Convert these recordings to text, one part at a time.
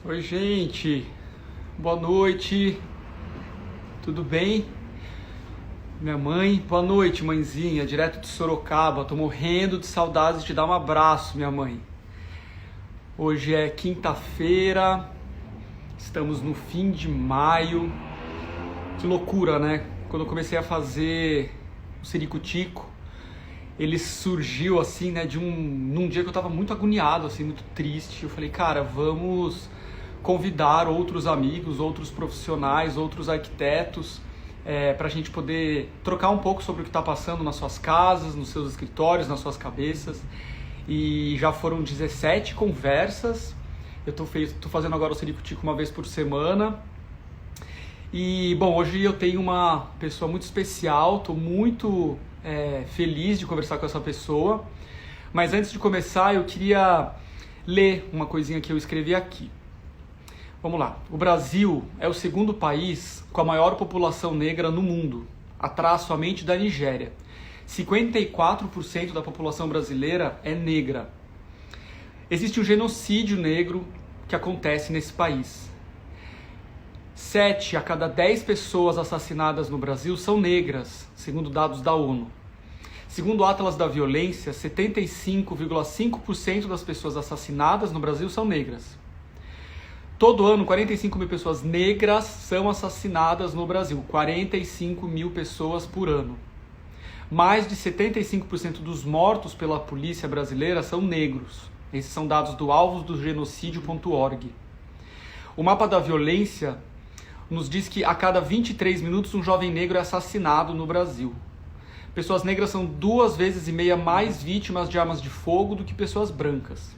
Oi, gente. Boa noite. Tudo bem? Minha mãe. Boa noite, mãezinha. Direto de Sorocaba. Tô morrendo de saudades de dar um abraço, minha mãe. Hoje é quinta-feira. Estamos no fim de maio. Que loucura, né? Quando eu comecei a fazer o Ciricutico, ele surgiu assim, né, num dia que eu tava muito agoniado, assim, muito triste. Eu falei, cara, vamos convidar outros amigos, outros profissionais, outros arquitetos, para a gente poder trocar um pouco sobre o que está passando nas suas casas, nos seus escritórios, nas suas cabeças. E já foram 17 conversas. Eu tô fazendo agora o Ciricutico uma vez por semana. E, bom, hoje eu tenho uma pessoa muito especial, estou muito feliz de conversar com essa pessoa. Mas antes de começar, eu queria ler uma coisinha que eu escrevi aqui. Vamos lá. O Brasil é o segundo país com a maior população negra no mundo, atrás somente da Nigéria. 54% da população brasileira é negra. Existe um genocídio negro que acontece nesse país. 7 a cada 10 pessoas assassinadas no Brasil são negras, segundo dados da ONU. Segundo o Atlas da Violência, 75,5% das pessoas assassinadas no Brasil são negras. Todo ano, 45 mil pessoas negras são assassinadas no Brasil. 45 mil pessoas por ano. Mais de 75% dos mortos pela polícia brasileira são negros. Esses são dados do alvosdogenocidio.org. O mapa da violência nos diz que a cada 23 minutos um jovem negro é assassinado no Brasil. Pessoas negras são 2,5 vezes mais vítimas de armas de fogo do que pessoas brancas.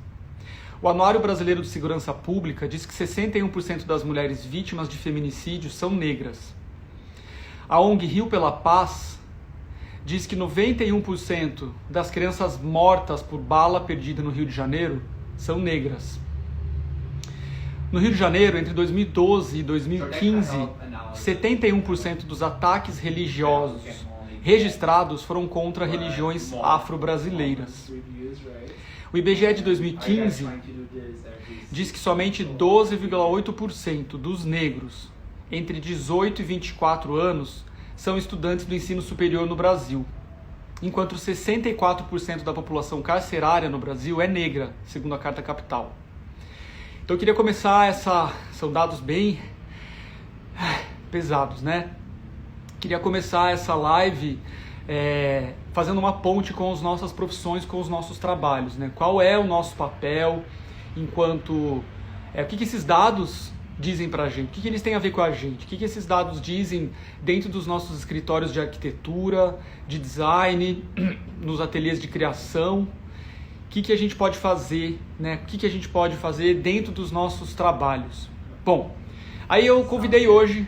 O Anuário Brasileiro de Segurança Pública diz que 61% das mulheres vítimas de feminicídio são negras. A ONG Rio pela Paz diz que 91% das crianças mortas por bala perdida no Rio de Janeiro são negras. No Rio de Janeiro, entre 2012 e 2015, 71% dos ataques religiosos registrados foram contra religiões afro-brasileiras. O IBGE de 2015 diz que somente 12,8% dos negros entre 18 e 24 anos são estudantes do ensino superior no Brasil, enquanto 64% da população carcerária no Brasil é negra, segundo a Carta Capital. Então eu queria começar são dados bem pesados, né? Queria começar essa live fazendo uma ponte com as nossas profissões, com os nossos trabalhos, né? Qual é o nosso papel enquanto... o que esses dados dizem pra gente? O que eles têm a ver com a gente? O que esses dados dizem dentro dos nossos escritórios de arquitetura, de design, nos ateliês de criação? O que a gente pode fazer, né? O que a gente pode fazer dentro dos nossos trabalhos? Bom, aí eu convidei hoje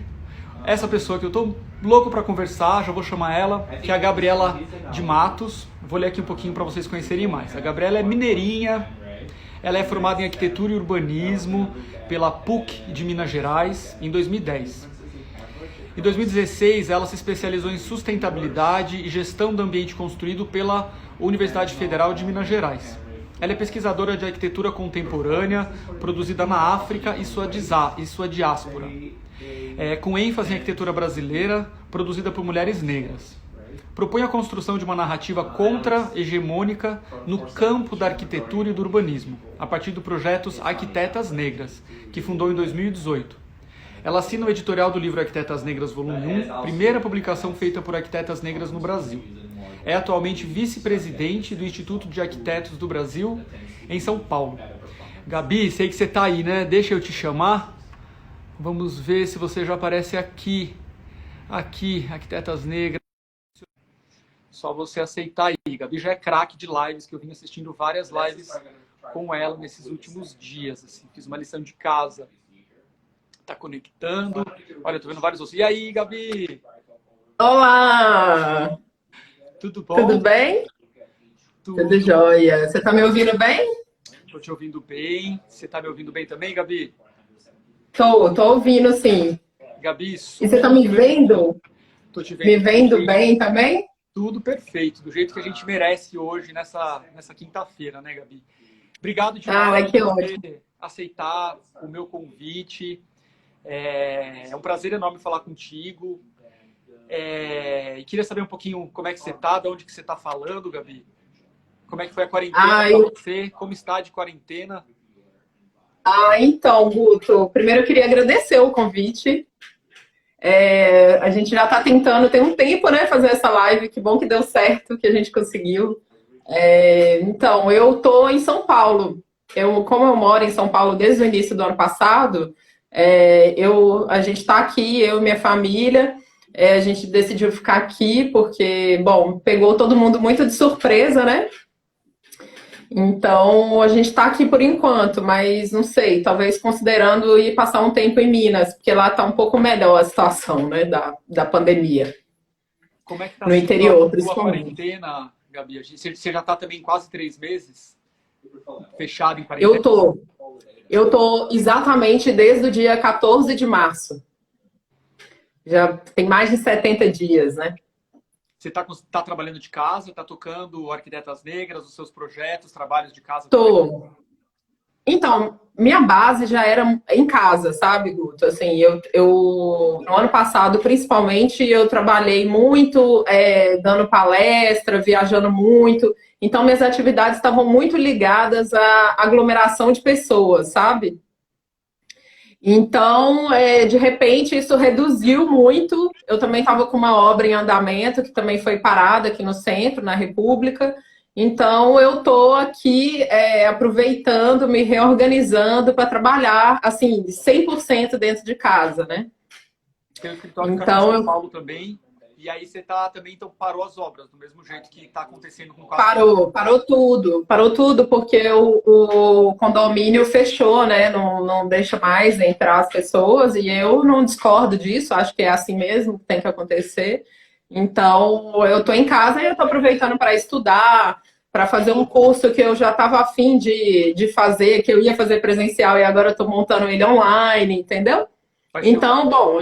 essa pessoa que eu tô louco para conversar, já vou chamar ela, que é a Gabriela de Matos. Vou ler aqui um pouquinho para vocês conhecerem mais. A Gabriela é mineirinha, ela é formada em Arquitetura e Urbanismo pela PUC de Minas Gerais em 2010. Em 2016, ela se especializou em Sustentabilidade e Gestão do Ambiente Construído pela Universidade Federal de Minas Gerais. Ela é pesquisadora de arquitetura contemporânea, produzida na África e sua diáspora. Com ênfase em arquitetura brasileira, produzida por mulheres negras. Propõe a construção de uma narrativa contra-hegemônica no campo da arquitetura e do urbanismo, a partir do projeto Arquitetas Negras, que fundou em 2018. Ela assina o editorial do livro Arquitetas Negras, volume 1, primeira publicação feita por arquitetas negras no Brasil. É atualmente vice-presidente do Instituto de Arquitetos do Brasil, em São Paulo. Gabi, sei que você está aí, né? Deixa eu te chamar. Vamos ver se você já aparece aqui. Aqui, Arquitetas Negras. Só você aceitar aí. Gabi já é craque de lives, que eu vim assistindo várias lives com ela nesses últimos dias. Assim. Fiz uma lição de casa. Tá conectando. Olha, eu tô vendo vários outros. E aí, Gabi? Olá! Tudo bom? Tudo bem? Tudo jóia. Você tá me ouvindo bem? Tô te ouvindo bem. Você tá me ouvindo bem também, Gabi? Tô ouvindo, sim. Gabi, E você tá me vendo? Tô te vendo. Me vendo bem também? Tudo perfeito, do jeito que a gente merece hoje, nessa quinta-feira, né, Gabi? Obrigado demais Que ótimo. aceitar o meu convite. É um prazer enorme falar contigo. E queria saber um pouquinho como é que você está, de onde que você está falando, Gabi. Como é que foi a quarentena para você? Como está de quarentena? Então, Guto, primeiro eu queria agradecer o convite. A gente já está tentando, tem um tempo, né, fazer essa live. Que bom que deu certo, que a gente conseguiu. Então, eu estou em São Paulo. Como eu moro em São Paulo desde o início do ano passado, a gente está aqui, eu e minha família. A gente decidiu ficar aqui porque, bom, pegou todo mundo muito de surpresa, né? Então, a gente está aqui por enquanto, mas não sei, talvez considerando ir passar um tempo em Minas, porque lá está um pouco melhor a situação, né, da pandemia. Como é que está no interior, principalmente. Quarentena, Gabi? Você já está também quase 3 meses fechado em quarentena? Eu tô exatamente desde o dia 14 de março. Já tem mais de 70 dias, né? Você tá trabalhando de casa, está tocando Arquitetas Negras, os seus projetos, trabalhos de casa? Tô. Então, minha base já era em casa, sabe, Guto? Assim, no ano passado, principalmente, eu trabalhei muito, dando palestra, viajando muito. Então, minhas atividades estavam muito ligadas à aglomeração de pessoas, sabe? Então, de repente, isso reduziu muito. Eu também estava com uma obra em andamento, que também foi parada aqui no centro, na República. Então, eu estou aqui aproveitando, me reorganizando para trabalhar, assim, 100% dentro de casa, né? Tem um escritório em São Paulo também. E aí você também, então, parou as obras, do mesmo jeito que está acontecendo com o Parou tudo, porque o condomínio fechou, né? Não deixa mais entrar as pessoas, e eu não discordo disso, acho que é assim mesmo que tem que acontecer. Então, eu estou em casa e eu estou aproveitando para estudar, para fazer um curso que eu já estava afim de fazer, que eu ia fazer presencial e agora eu estou montando ele online, entendeu? Então, bom.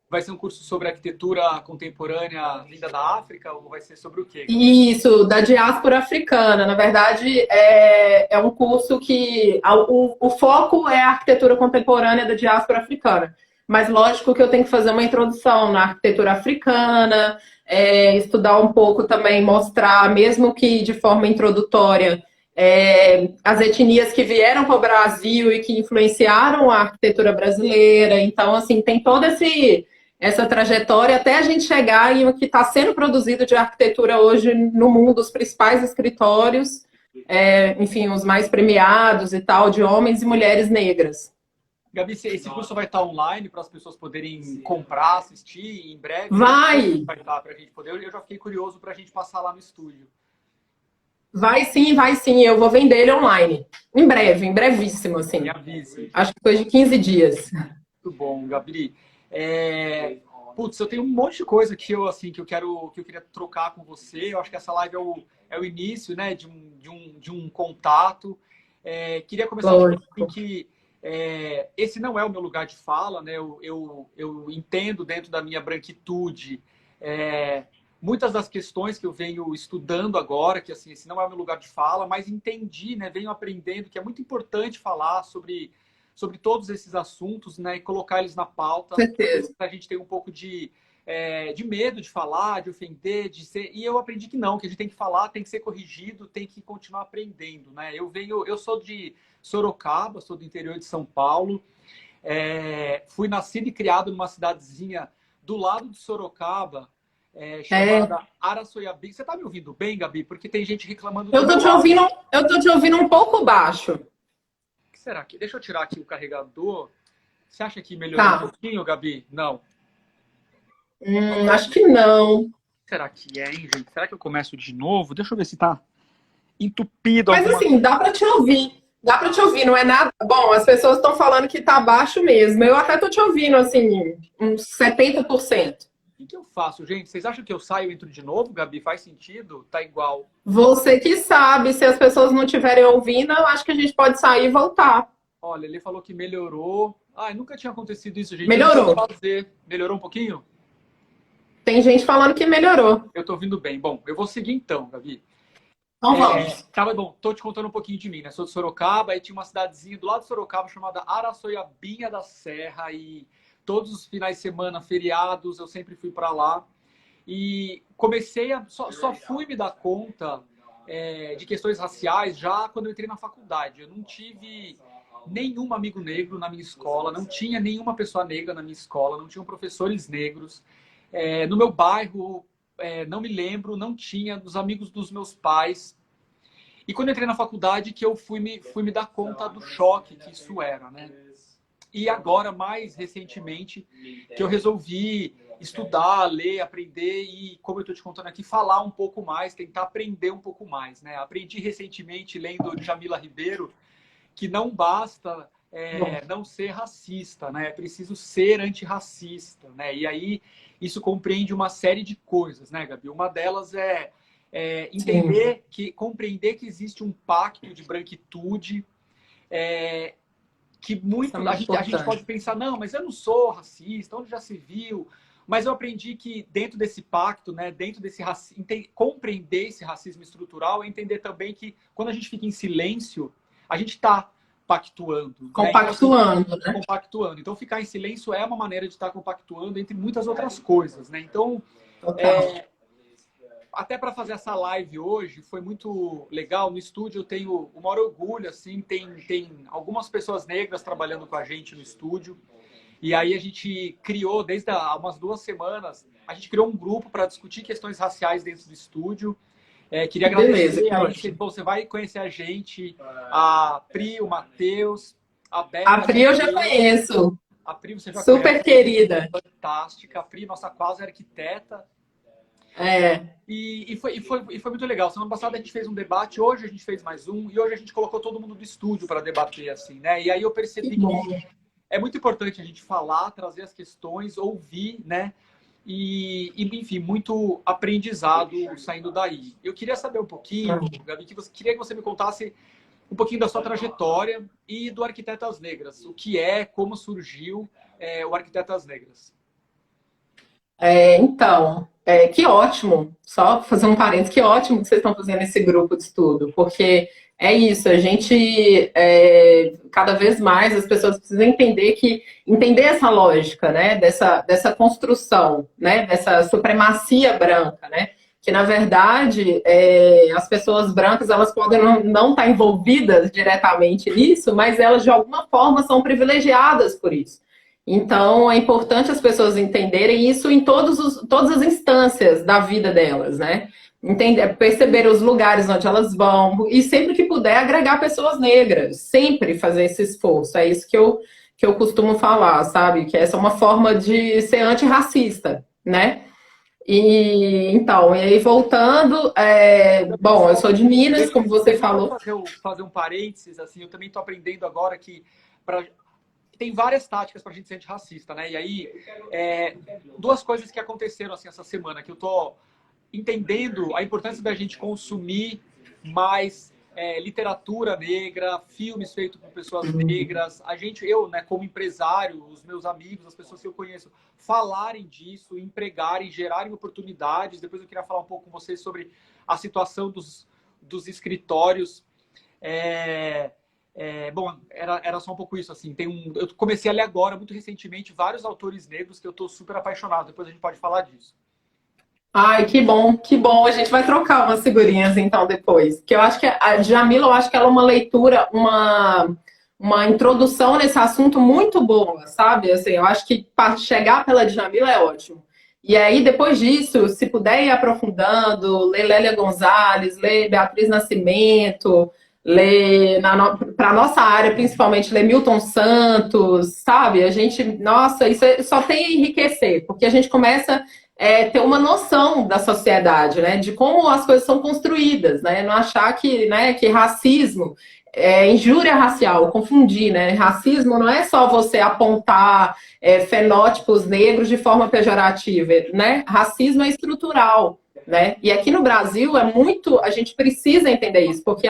Vai ser um curso sobre arquitetura contemporânea vinda da África ou vai ser sobre o quê? Isso, da diáspora africana. Na verdade, é um curso que o foco é a arquitetura contemporânea da diáspora africana. Mas lógico que eu tenho que fazer uma introdução na arquitetura africana, estudar um pouco também, mostrar, mesmo que de forma introdutória, as etnias que vieram para o Brasil e que influenciaram a arquitetura brasileira. Então, assim, tem todo essa trajetória até a gente chegar em o que está sendo produzido de arquitetura hoje no mundo, os principais escritórios, enfim, os mais premiados e tal, de homens e mulheres negras. Gabi, esse curso vai estar online para as pessoas poderem comprar, assistir em breve? Vai estar para a gente poder. Eu já fiquei curioso para a gente passar lá no estúdio. Vai sim. Eu vou vender ele online. Em breve, em brevíssimo, assim. Me avise. Acho que depois de 15 dias. Muito bom, Gabi. Putz, eu tenho um monte de coisa que eu queria trocar com você. Eu acho que essa live é o início, né, de um contato. Queria começar falando que esse não é o meu lugar de fala, né? Eu entendo dentro da minha branquitude muitas das questões que eu venho estudando agora, que assim, esse não é o meu lugar de fala, mas entendi, né, venho aprendendo que é muito importante falar sobre todos esses assuntos, né, e colocar eles na pauta. Certeza. A gente tem um pouco de medo de falar, de ofender, e eu aprendi que não, que a gente tem que falar, tem que ser corrigido, tem que continuar aprendendo, né? Eu sou de Sorocaba, sou do interior de São Paulo, fui nascido e criado numa cidadezinha do lado de Sorocaba, chamada Araçoiabi. Você tá me ouvindo bem, Gabi? Porque tem gente reclamando. Eu tô te ouvindo um pouco baixo. Será que? Deixa eu tirar aqui o carregador. Você acha que melhorou um pouquinho, Gabi? Não. Acho que não. Será que hein, gente? Será que eu começo de novo? Deixa eu ver se tá entupido. Mas assim, dá para te ouvir. Dá para te ouvir, não é nada. Bom, as pessoas estão falando que tá baixo mesmo. Eu até tô te ouvindo, assim, uns 70%. O que eu faço, gente? Vocês acham que eu saio e entro de novo, Gabi? Faz sentido? Tá igual. Você que sabe, se as pessoas não estiverem ouvindo, eu acho que a gente pode sair e voltar. Olha, ele falou que melhorou. Nunca tinha acontecido isso, gente. Melhorou. Melhorou um pouquinho? Tem gente falando que melhorou. Eu tô ouvindo bem. Bom, eu vou seguir então, Gabi. Então vamos. Tá, bom, tô te contando um pouquinho de mim, né? Sou de Sorocaba e tinha uma cidadezinha do lado de Sorocaba chamada Araçoiabinha da Serra e todos os finais de semana, feriados, eu sempre fui para lá. E comecei a... Só fui me dar conta de questões raciais já quando eu entrei na faculdade. Eu não tive nenhum amigo negro na minha escola, não tinha nenhuma pessoa negra na minha escola, não tinham professores negros. No meu bairro, não me lembro, não tinha, dos amigos dos meus pais. E quando eu entrei na faculdade que eu fui me dar conta do choque que isso era, né? E agora, mais recentemente, que eu resolvi estudar, ler, aprender e, como eu estou te contando aqui, falar um pouco mais, tentar aprender um pouco mais, né? Aprendi recentemente, lendo Djamila Ribeiro, que não basta não ser racista, né? É preciso ser antirracista, né? E aí, isso compreende uma série de coisas, né, Gabi? Uma delas compreender que existe um pacto de branquitude, que muito a gente pode pensar, não, mas eu não sou racista, onde já se viu? Mas eu aprendi que dentro desse pacto, né, dentro desse compreender esse racismo estrutural, é entender também que quando a gente fica em silêncio, a gente está pactuando. Compactuando, né? Compactuando. Então, ficar em silêncio é uma maneira de estar compactuando, entre muitas outras coisas, né? Então, até para fazer essa live hoje, foi muito legal. No estúdio eu tenho o maior orgulho, assim, tem algumas pessoas negras trabalhando com a gente no estúdio. E aí a gente criou, desde há umas 2 semanas, a gente criou um grupo para discutir questões raciais dentro do estúdio. Queria agradecer. Bom, você vai conhecer a gente, a Pri, o Matheus, a Beth. A Pri eu já conheço. A Pri você já super conhece, querida. Fantástica. A Pri, nossa quase arquiteta. E foi muito legal. Semana passada a gente fez um debate, hoje a gente fez mais um, e hoje a gente colocou todo mundo do estúdio para debater, assim, né? E aí eu percebi que é muito importante a gente falar, trazer as questões, ouvir, né? E enfim, muito aprendizado saindo daí. Eu queria saber um pouquinho, Gabi, queria que você me contasse um pouquinho da sua trajetória e do Arquitetas Negras. O que como surgiu o Arquitetas Negras? Então, que ótimo, só fazer um parênteses, que ótimo que vocês estão fazendo esse grupo de estudo, porque é isso, a gente, cada vez mais, as pessoas precisam entender essa lógica, né, dessa construção, né, dessa supremacia branca, né, que na verdade, as pessoas brancas, elas podem não estar envolvidas diretamente nisso, mas elas de alguma forma são privilegiadas por isso. Então, é importante as pessoas entenderem isso em todas as instâncias da vida delas, né? Perceber os lugares onde elas vão e sempre que puder agregar pessoas negras, sempre fazer esse esforço. É isso que eu costumo falar, sabe? Que essa é uma forma de ser antirracista, né? E aí voltando, bom, eu sou de Minas, como você falou. Fazer um parênteses, assim, eu também estou aprendendo agora que tem várias táticas para a gente ser antirracista, né? E aí, 2 coisas que aconteceram assim essa semana, que eu tô entendendo a importância da gente consumir mais literatura negra, filmes feitos por pessoas negras, eu, né, como empresário, os meus amigos, as pessoas que eu conheço, falarem disso, empregarem, gerarem oportunidades. Depois eu queria falar um pouco com vocês sobre a situação dos escritórios. Bom, era só um pouco isso, assim. Eu comecei a ler agora, muito recentemente, vários autores negros que eu estou super apaixonado. Depois a gente pode falar disso. Ai, que bom, que bom. A gente vai trocar umas figurinhas, então, depois. Que eu acho que a Djamila, eu acho que ela é uma leitura, uma introdução nesse assunto muito boa, sabe? Assim, eu acho que para chegar pela Djamila é ótimo. E aí, depois disso, se puder ir aprofundando, ler Lélia Gonzalez, ler Beatriz Nascimento, ler, para a nossa área, principalmente, ler Milton Santos, sabe? A gente, nossa, isso só tem a enriquecer, porque a gente começa ter uma noção da sociedade, né? De como as coisas são construídas, né? Não achar que racismo injúria racial, confundir, né? Racismo não é só você apontar fenótipos negros de forma pejorativa, né? Racismo é estrutural, né? E aqui no Brasil a gente precisa entender isso, porque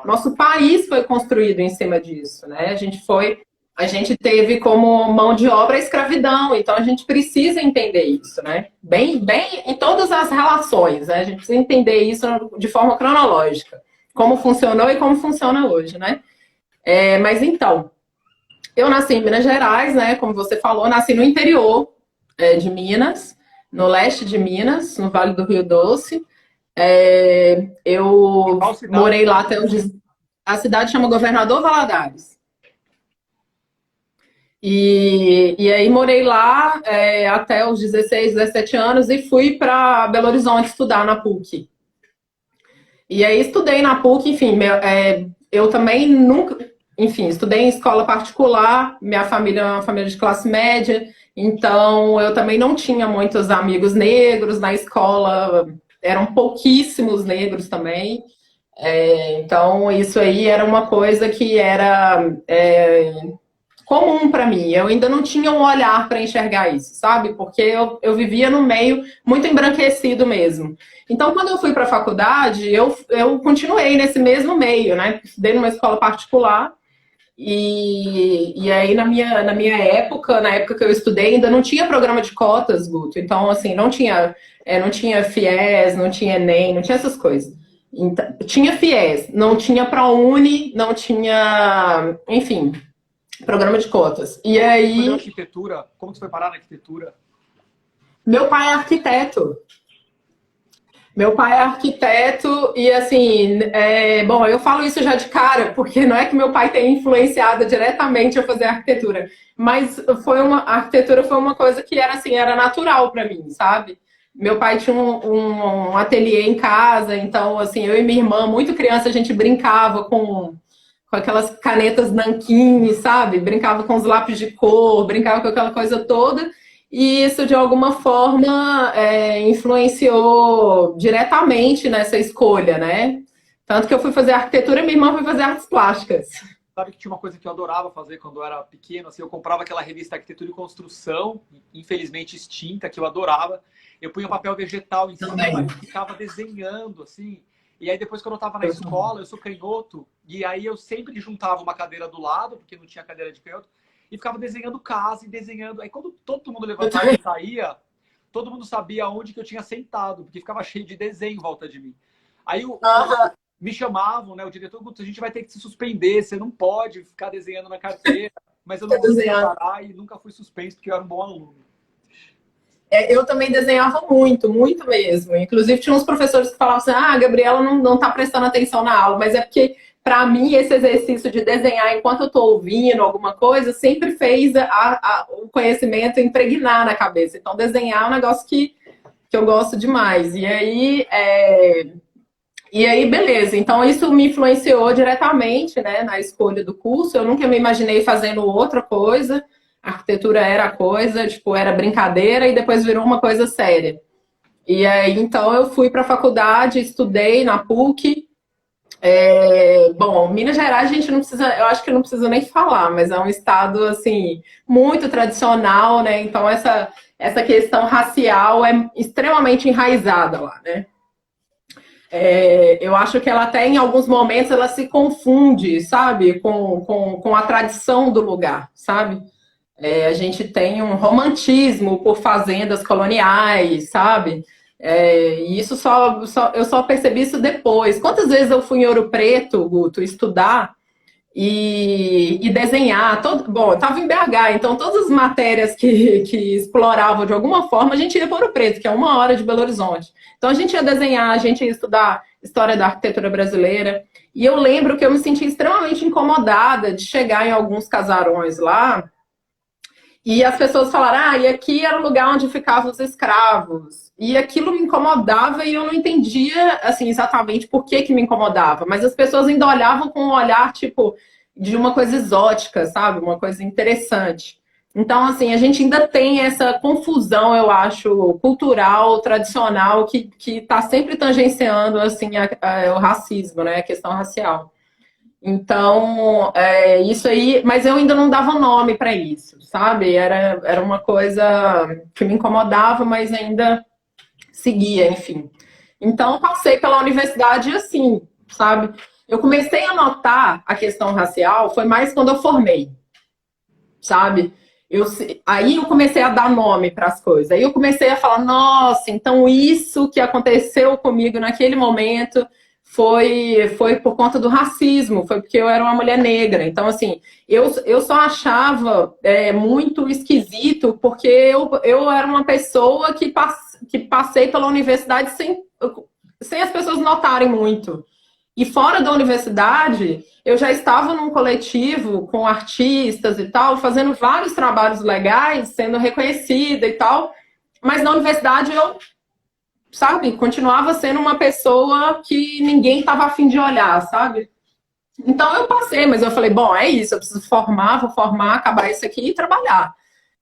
nosso país foi construído em cima disso, né? A gente foi a gente teve como mão de obra a escravidão, então a gente precisa entender isso, né? Bem em todas as relações, né? A gente precisa entender isso de forma cronológica, como funcionou e como funciona hoje, né? Mas então, eu nasci em Minas Gerais, né? Como você falou, nasci no interior de Minas, no leste de Minas, no Vale do Rio Doce. Eu Qual cidade? morei lá até onde... A cidade chama Governador Valadares. E aí morei lá até os 16, 17 anos e fui para Belo Horizonte estudar na PUC. E aí estudei na PUC, enfim, eu também nunca, enfim, estudei em escola particular, minha família é uma família de classe média, então eu também não tinha muitos amigos negros na escola, eram pouquíssimos negros também. Então isso aí era uma coisa que era comum para mim. Eu ainda não tinha um olhar para enxergar isso, sabe? Porque eu vivia no meio muito embranquecido mesmo. Então, quando eu fui para a faculdade, eu continuei nesse mesmo meio, né? Estudei numa escola particular. E aí, na minha época, na época que eu estudei, ainda não tinha programa de cotas, Guto. Então, assim, não tinha FIES, não tinha Enem, não tinha essas coisas. Então, tinha FIES, não tinha ProUni, não tinha, enfim, programa de cotas. E aí... arquitetura? Como você foi parar na arquitetura? Meu pai é arquiteto. Meu pai é arquiteto e, assim, bom, eu falo isso já de cara, porque não é que meu pai tenha influenciado diretamente a fazer arquitetura, mas a arquitetura foi uma coisa que era, assim, era natural para mim, sabe? Meu pai tinha um ateliê em casa, então, assim, eu e minha irmã, muito criança, a gente brincava com aquelas canetas nanquim, sabe? Brincava com os lápis de cor, brincava com aquela coisa toda. E isso, de alguma forma, influenciou diretamente nessa escolha, né? Tanto que eu fui fazer arquitetura e minha irmã foi fazer artes plásticas. Sabe que tinha uma coisa que eu adorava fazer quando eu era pequeno, assim, eu comprava aquela revista Arquitetura e Construção, infelizmente extinta, que eu adorava. Eu punha papel vegetal em cima e ficava desenhando, assim. E aí depois, quando eu estava na escola, eu sou canhoto, e aí eu sempre juntava uma cadeira do lado, porque não tinha cadeira de canhoto, e ficava desenhando casa e desenhando. Aí quando todo mundo levantava e saía, todo mundo sabia onde que eu tinha sentado, porque ficava cheio de desenho em volta de mim. Aí me chamavam, né? O diretor, a gente vai ter que se suspender, você não pode ficar desenhando na carteira. Mas eu não conseguia parar e nunca fui suspenso, porque eu era um bom aluno. Eu também desenhava muito, muito mesmo. Inclusive, tinha uns professores que falavam assim, a Gabriela não tá prestando atenção na aula, mas é porque, para mim, esse exercício de desenhar enquanto eu tô ouvindo alguma coisa, sempre fez o conhecimento impregnar na cabeça. Então, desenhar é um negócio que eu gosto demais. E aí, beleza. Então, isso me influenciou diretamente, né, na escolha do curso. Eu nunca me imaginei fazendo outra coisa. A arquitetura era a coisa, tipo, era brincadeira e depois virou uma coisa séria. E aí, então, eu fui para a faculdade, estudei na PUC. Bom, Minas Gerais a gente não precisa, eu acho que não precisa nem falar, mas é um estado, assim, muito tradicional, né? Então, essa questão racial é extremamente enraizada lá, né? Eu acho que ela até, em alguns momentos, ela se confunde, sabe? Com a tradição do lugar, sabe? A gente tem um romantismo por fazendas coloniais, sabe? E isso eu só percebi isso depois. Quantas vezes eu fui em Ouro Preto, Guto, estudar e desenhar? Bom, eu estava em BH, então todas as matérias que exploravam de alguma forma, a gente ia para Ouro Preto, que é 1 hora de Belo Horizonte. Então a gente ia desenhar, a gente ia estudar história da arquitetura brasileira. E eu lembro que eu me senti extremamente incomodada de chegar em alguns casarões lá. E as pessoas falaram, e aqui era o lugar onde ficavam os escravos. E aquilo me incomodava e eu não entendia, assim, exatamente por que me incomodava. Mas as pessoas ainda olhavam com um olhar, tipo, de uma coisa exótica, sabe? Uma coisa interessante. Então, assim, a gente ainda tem essa confusão, eu acho, cultural, tradicional, que está sempre tangenciando, assim, o racismo, né? A questão racial. Então, isso aí, mas eu ainda não dava nome para isso, sabe? Era uma coisa que me incomodava, mas ainda seguia, enfim. Então, passei pela universidade assim, sabe? Eu comecei a notar a questão racial, foi mais quando eu formei. sabe? Aí eu comecei a dar nome para as coisas. Aí eu comecei a falar, nossa, então isso que aconteceu comigo naquele momento foi por conta do racismo, foi porque eu era uma mulher negra. Então, assim, eu só achava muito esquisito porque eu era uma pessoa que passei pela universidade sem as pessoas notarem muito. E fora da universidade, eu já estava num coletivo com artistas e tal, fazendo vários trabalhos legais, sendo reconhecida e tal. Mas na universidade eu, sabe, continuava sendo uma pessoa que ninguém estava afim de olhar, sabe? Então eu passei, mas eu falei, bom, é isso, eu preciso vou formar, acabar isso aqui e trabalhar.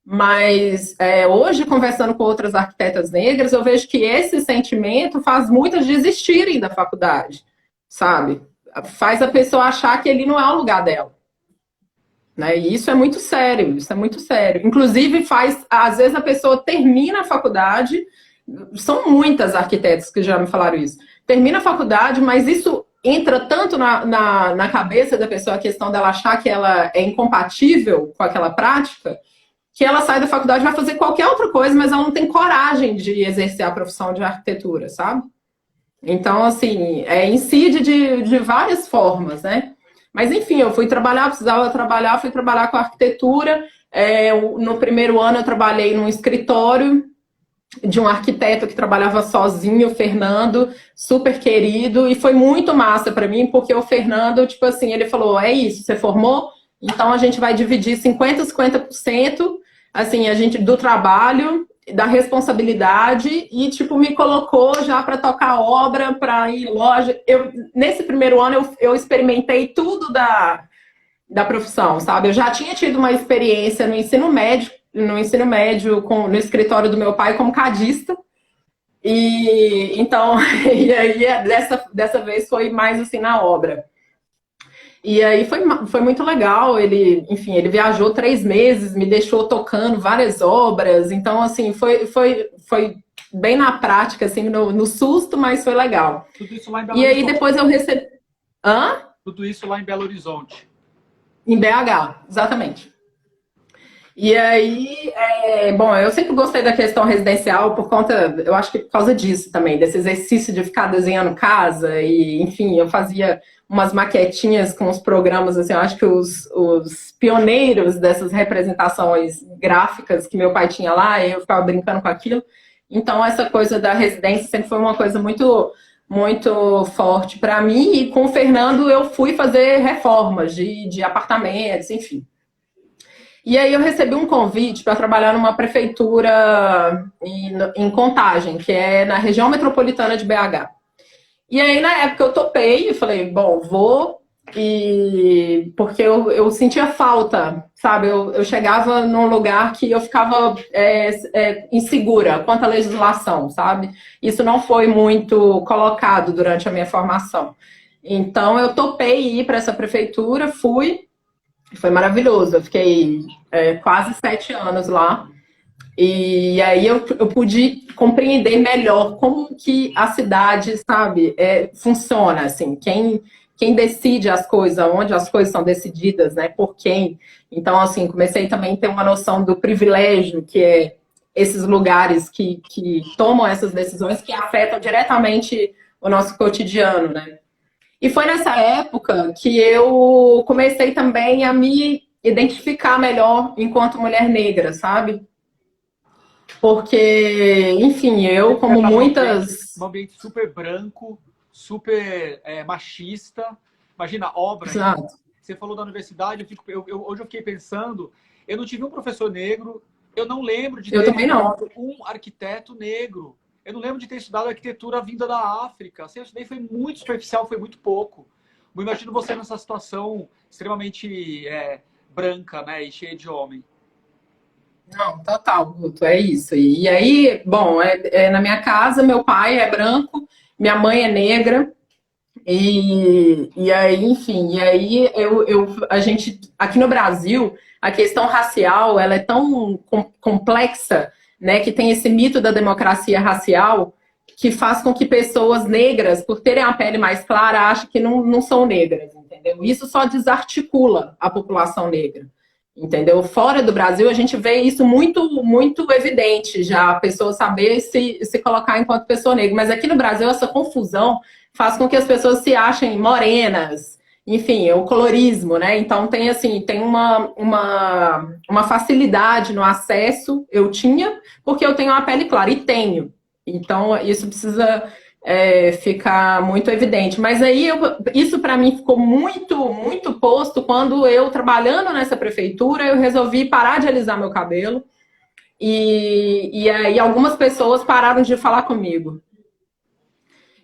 Mas hoje, conversando com outras arquitetas negras, eu vejo que esse sentimento faz muitas desistirem da faculdade, sabe? Faz a pessoa achar que ele não é o lugar dela. Né? E isso é muito sério, isso é muito sério. Inclusive, às vezes a pessoa termina a faculdade, são muitas arquitetas que já me falaram isso, termina a faculdade, mas isso entra tanto na cabeça da pessoa, a questão dela achar que ela é incompatível com aquela prática, que ela sai da faculdade e vai fazer qualquer outra coisa, mas ela não tem coragem de exercer a profissão de arquitetura, sabe? Então, assim, incide de várias formas, né? Mas, enfim, eu fui trabalhar, precisava trabalhar, fui trabalhar com arquitetura. No primeiro ano, eu trabalhei num escritório de um arquiteto que trabalhava sozinho, o Fernando, super querido, e foi muito massa para mim, porque o Fernando, tipo assim, ele falou, é isso, você formou? Então, a gente vai dividir 50% assim, do trabalho, da responsabilidade, e, tipo, me colocou já para tocar obra, para ir em loja. Nesse primeiro ano, eu experimentei tudo da profissão, sabe? Eu já tinha tido uma experiência no ensino médio, no escritório do meu pai como cadista, e então, e aí dessa vez foi mais assim na obra. E aí foi muito legal, enfim, ele viajou 3 meses, me deixou tocando várias obras, então, assim, foi bem na prática, assim, no susto, mas foi legal. Tudo isso lá em Belo Horizonte. E aí depois eu recebi... Hã? Tudo isso lá em Belo Horizonte. Em BH, exatamente. E aí, bom, eu sempre gostei da questão residencial eu acho que por causa disso também, desse exercício de ficar desenhando casa, e, enfim, eu fazia umas maquetinhas com os programas, assim, eu acho que os pioneiros dessas representações gráficas que meu pai tinha lá, eu ficava brincando com aquilo. Então, essa coisa da residência sempre foi uma coisa muito, muito forte para mim, e com o Fernando eu fui fazer reformas de apartamentos, enfim. E aí eu recebi um convite para trabalhar numa prefeitura em Contagem, que é na região metropolitana de BH. E aí, na época, eu topei e falei, bom, vou, porque eu sentia falta, sabe? Eu chegava num lugar que eu ficava insegura quanto à legislação, sabe? Isso não foi muito colocado durante a minha formação. Então, eu topei ir para essa prefeitura, fui, foi maravilhoso. Eu fiquei quase 7 anos lá. E aí eu pude compreender melhor como que a cidade, sabe, funciona, assim, quem decide as coisas, onde as coisas são decididas, né, por quem. Então, assim, comecei também a ter uma noção do privilégio, que é esses lugares que tomam essas decisões que afetam diretamente o nosso cotidiano, né. E foi nessa época que eu comecei também a me identificar melhor enquanto mulher negra, sabe? Porque, enfim, eu, como muitas... Um ambiente super branco, super machista. Imagina, obra. Exato. Você falou da universidade, hoje eu fiquei pensando, eu não tive um professor negro, eu não lembro de ter um arquiteto negro. Eu não lembro de ter estudado arquitetura vinda da África. Assim, eu estudei, foi muito superficial, foi muito pouco. Eu imagino você nessa situação extremamente branca, né, e cheia de homem. Não, total, Guto, é isso. E aí, bom, na minha casa, meu pai é branco, minha mãe é negra, e aí, enfim, a gente, aqui no Brasil, a questão racial, ela é tão complexa, né, que tem esse mito da democracia racial, que faz com que pessoas negras, por terem a pele mais clara, achem que não são negras, entendeu? Isso só desarticula a população negra. entendeu? Fora do Brasil, a gente vê isso muito evidente, já a pessoa saber se colocar enquanto pessoa negra. Mas aqui no Brasil, essa confusão faz com que as pessoas se achem morenas, enfim, o colorismo, né? Então tem assim, tem uma facilidade no acesso, eu tinha, porque eu tenho uma pele clara, e tenho. Então, isso precisa ficar muito evidente. Mas aí, isso para mim ficou muito posto quando eu, trabalhando nessa prefeitura, eu resolvi parar de alisar meu cabelo. E aí, algumas pessoas pararam de falar comigo.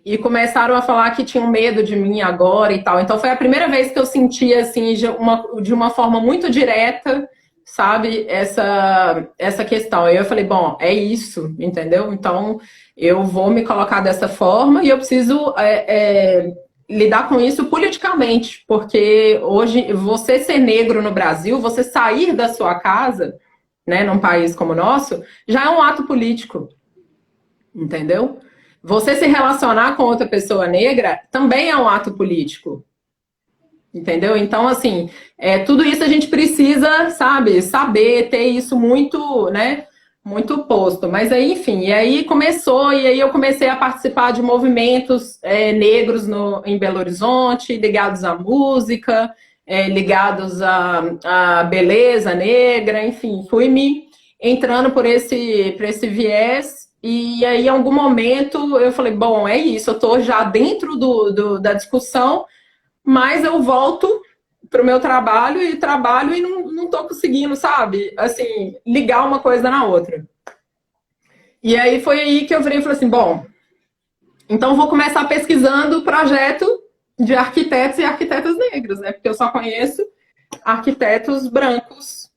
E começaram a falar que tinham medo de mim agora e tal. Então, foi a primeira vez que eu senti, assim, de uma forma muito direta, sabe, essa questão. Aí eu falei, bom, é isso, entendeu? Então, eu vou me colocar dessa forma e eu preciso lidar com isso politicamente, porque hoje, você ser negro no Brasil, você sair da sua casa, né, num país como o nosso, já é um ato político, entendeu? Você se relacionar com outra pessoa negra também é um ato político. Entendeu? Então, assim, tudo isso a gente precisa, sabe, saber, ter isso muito, né, muito posto. Mas aí, enfim, e aí começou, e aí eu comecei a participar de movimentos negros em Belo Horizonte, ligados à música, ligados à beleza negra, enfim, fui me entrando por esse viés. E aí, em algum momento, eu falei, bom, é isso, eu estou já dentro da discussão, mas eu volto para o meu trabalho e não estou conseguindo, sabe, assim, ligar uma coisa na outra. E aí foi aí que eu virei e falei assim, bom, então vou começar pesquisando o projeto de arquitetos e arquitetas negras, né, porque eu só conheço arquitetos brancos,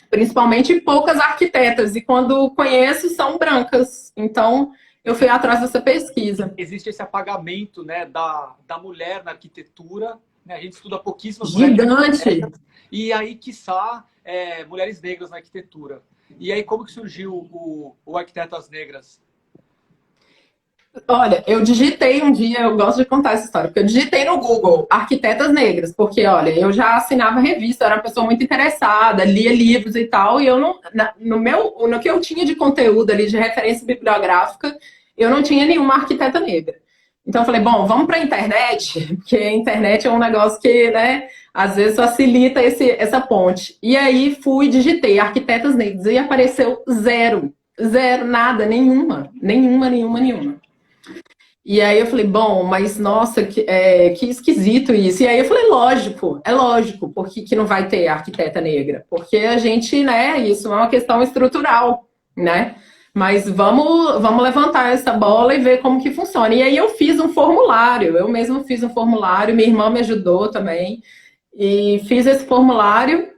principalmente poucas arquitetas, e quando conheço são brancas. Então, eu fui atrás dessa pesquisa. Existe esse apagamento, né, da mulher na arquitetura, né? A gente estuda pouquíssimas mulheres negras, e aí, quiçá, mulheres negras na arquitetura. E aí, como que surgiu o Arquitetas Negras? Olha, eu digitei um dia, eu gosto de contar essa história, porque eu digitei no Google arquitetas negras, porque, olha, eu já assinava revista, eu era uma pessoa muito interessada, lia livros e tal, e eu não, no que eu tinha de conteúdo ali, de referência bibliográfica, eu não tinha nenhuma arquiteta negra. Então eu falei, bom, vamos para a internet, porque a internet é um negócio que, né, às vezes facilita essa ponte. E aí digitei arquitetas negras, e apareceu zero, nada, nenhuma. E aí eu falei, bom, mas nossa, que esquisito isso. E aí eu falei, é lógico, porque que não vai ter arquiteta negra? Porque a gente, né, isso é uma questão estrutural, né? Mas vamos levantar essa bola e ver como que funciona. E aí eu fiz um formulário, eu mesma fiz um formulário, minha irmã me ajudou também, e fiz esse formulário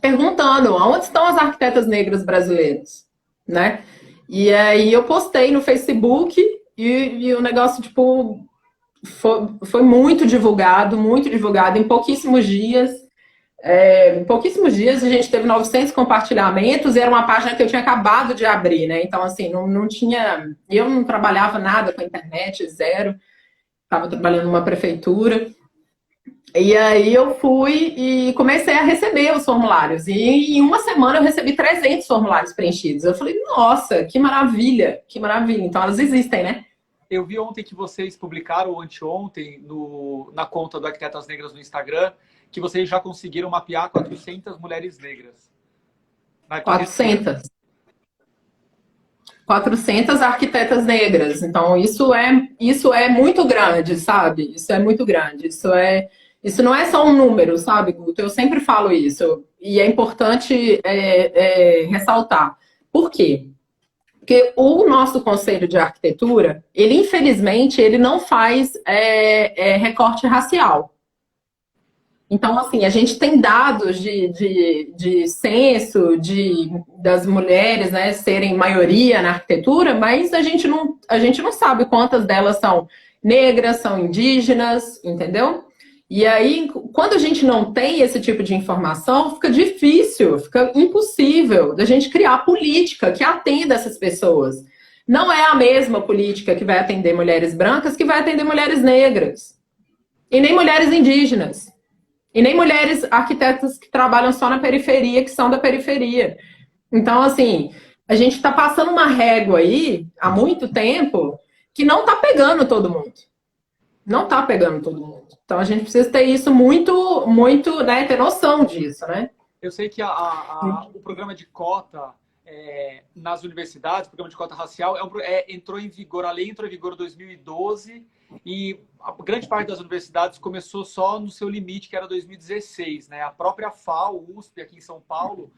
perguntando onde estão as arquitetas negras brasileiras, né? E aí eu postei no Facebook. E o negócio, tipo, foi muito divulgado em pouquíssimos dias. Em pouquíssimos dias a gente teve 900 compartilhamentos e era uma página que eu tinha acabado de abrir, né? Então, assim, não tinha... Eu não trabalhava nada com a internet, zero. Estava trabalhando numa prefeitura. E aí eu fui e comecei a receber os formulários. E em uma semana eu recebi 300 formulários preenchidos. Eu falei, nossa, que maravilha, que maravilha. Então elas existem, né? Eu vi ontem que vocês publicaram, ou anteontem, na conta do Arquitetas Negras no Instagram, que vocês já conseguiram mapear 400 mulheres negras. 400 arquitetas negras. Então, isso é muito grande, sabe? Isso é muito grande. Isso não é só um número, sabe, Guto? Eu sempre falo isso. E é importante ressaltar. Por quê? Porque o nosso Conselho de Arquitetura, ele, infelizmente, ele não faz recorte racial. Então, assim, a gente tem dados de censo, das mulheres, né, serem maioria na arquitetura, mas a gente não sabe quantas delas são negras, são indígenas, entendeu? E aí, quando a gente não tem esse tipo de informação, fica difícil, fica impossível da gente criar política que atenda essas pessoas. Não é a mesma política que vai atender mulheres brancas que vai atender mulheres negras. E nem mulheres indígenas. E nem mulheres arquitetas que trabalham só na periferia, que são da periferia. Então, assim, a gente está passando uma régua aí, há muito tempo, que não está pegando todo mundo. Não está pegando todo mundo. Então, a gente precisa ter isso muito, muito, né, ter noção disso, né? Eu sei que o programa de cota nas universidades, o programa de cota racial, entrou em vigor, a lei entrou em vigor em 2012 e a grande parte das universidades começou só no seu limite, que era 2016. Né? A própria FAO, USP, aqui em São Paulo,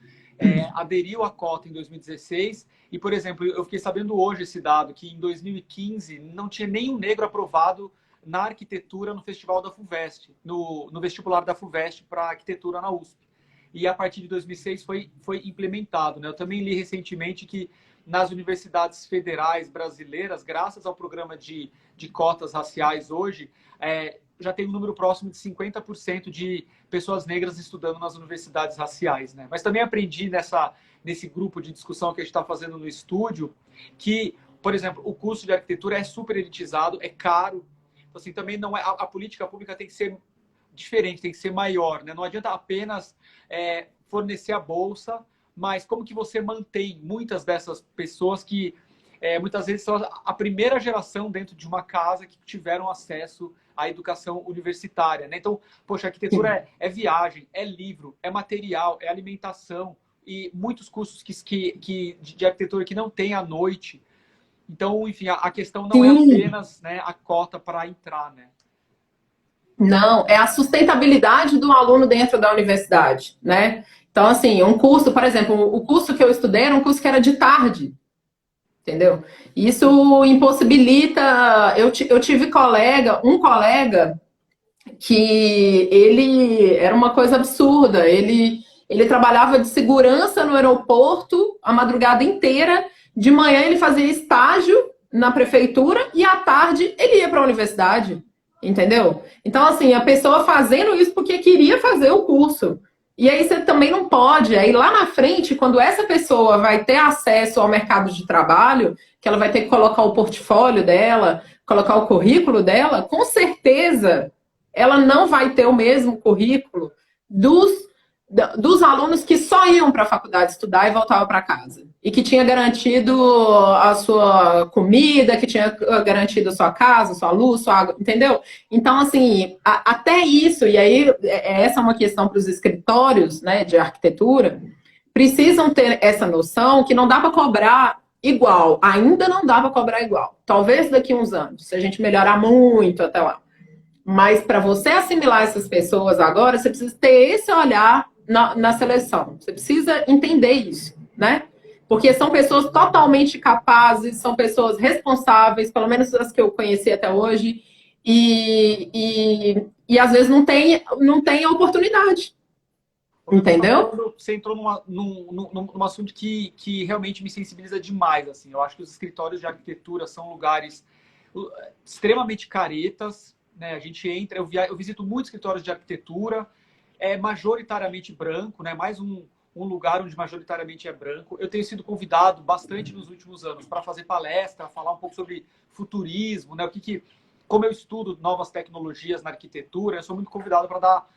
aderiu à cota em 2016 e, por exemplo, eu fiquei sabendo hoje esse dado, que em 2015 não tinha nenhum negro aprovado na arquitetura no festival da FUVEST, no vestibular da FUVEST para arquitetura na USP. E a partir de 2006 foi implementado. Né? Eu também li recentemente que nas universidades federais brasileiras, graças ao programa de cotas raciais hoje, já tem um número próximo de 50% de pessoas negras estudando nas universidades raciais. Né? Mas também aprendi nesse grupo de discussão que a gente está fazendo no estúdio que, por exemplo, o curso de arquitetura é super elitizado, é caro. Então, assim, também não é, a política pública tem que ser diferente, tem que ser maior. Né? Não adianta apenas fornecer a bolsa, mas como que você mantém muitas dessas pessoas que muitas vezes são a primeira geração dentro de uma casa que tiveram acesso à educação universitária. Né? Então, poxa, a arquitetura é viagem, é livro, é material, é alimentação e muitos cursos de arquitetura que não tem à noite. Então, enfim, a questão não é apenas, né, a cota para entrar, né? Não, é a sustentabilidade do aluno dentro da universidade, né? Então, assim, um curso, por exemplo, o curso que eu estudei era um curso que era de tarde, entendeu? Isso impossibilita. Eu tive um colega que ele era uma coisa absurda. Ele trabalhava de segurança no aeroporto a madrugada inteira. De manhã ele fazia estágio na prefeitura e à tarde ele ia para a universidade. Entendeu? Então, assim, a pessoa fazendo isso porque queria fazer o curso. E aí você também não pode. Aí lá na frente, quando essa pessoa vai ter acesso ao mercado de trabalho, que ela vai ter que colocar o portfólio dela, colocar o currículo dela, com certeza ela não vai ter o mesmo currículo dos alunos que só iam para a faculdade estudar e voltavam para casa. E que tinha garantido a sua comida, que tinha garantido a sua casa, sua luz, sua água, entendeu? Então, assim, até isso, e aí essa é uma questão para os escritórios, né, de arquitetura, precisam ter essa noção que não dá para cobrar igual, ainda não dá para cobrar igual. Talvez daqui a uns anos, se a gente melhorar muito até lá. Mas para você assimilar essas pessoas agora, você precisa ter esse olhar na seleção. Você precisa entender isso, né? Porque são pessoas totalmente capazes, são pessoas responsáveis, pelo menos as que eu conheci até hoje, e às vezes não tem oportunidade. Entendeu? Você entrou num assunto que realmente me sensibiliza demais. Assim. Eu acho que os escritórios de arquitetura são lugares extremamente caretas. Né? A gente entra, eu visito muitos escritórios de arquitetura, é majoritariamente branco, né? Mais um lugar onde majoritariamente é branco. Eu tenho sido convidado bastante nos últimos anos para fazer palestra, falar um pouco sobre futurismo, né? Como eu estudo novas tecnologias na arquitetura, eu sou muito convidado para dar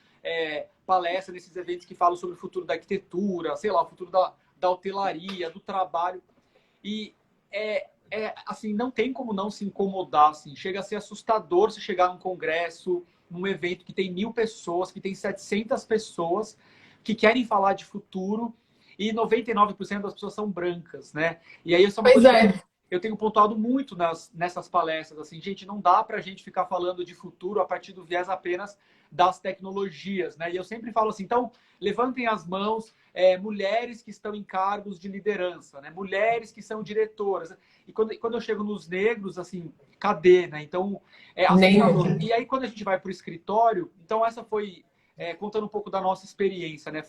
palestra nesses eventos que falam sobre o futuro da arquitetura, sei lá, o futuro da hotelaria, do trabalho. E assim, não tem como não se incomodar, assim. Chega a ser assustador se chegar num congresso, num evento que tem 1000 pessoas, que tem 700 pessoas que querem falar de futuro e 99% das pessoas são brancas, né? E aí isso é uma coisa que eu tenho pontuado muito nessas palestras, assim, gente, não dá pra gente ficar falando de futuro a partir do viés apenas das tecnologias, né? E eu sempre falo assim, então, levantem as mãos, mulheres que estão em cargos de liderança, né? Mulheres que são diretoras. E quando eu chego nos negros, assim, cadê, né? Então, assustador. E aí, quando a gente vai para o escritório, então essa foi, contando um pouco da nossa experiência, né?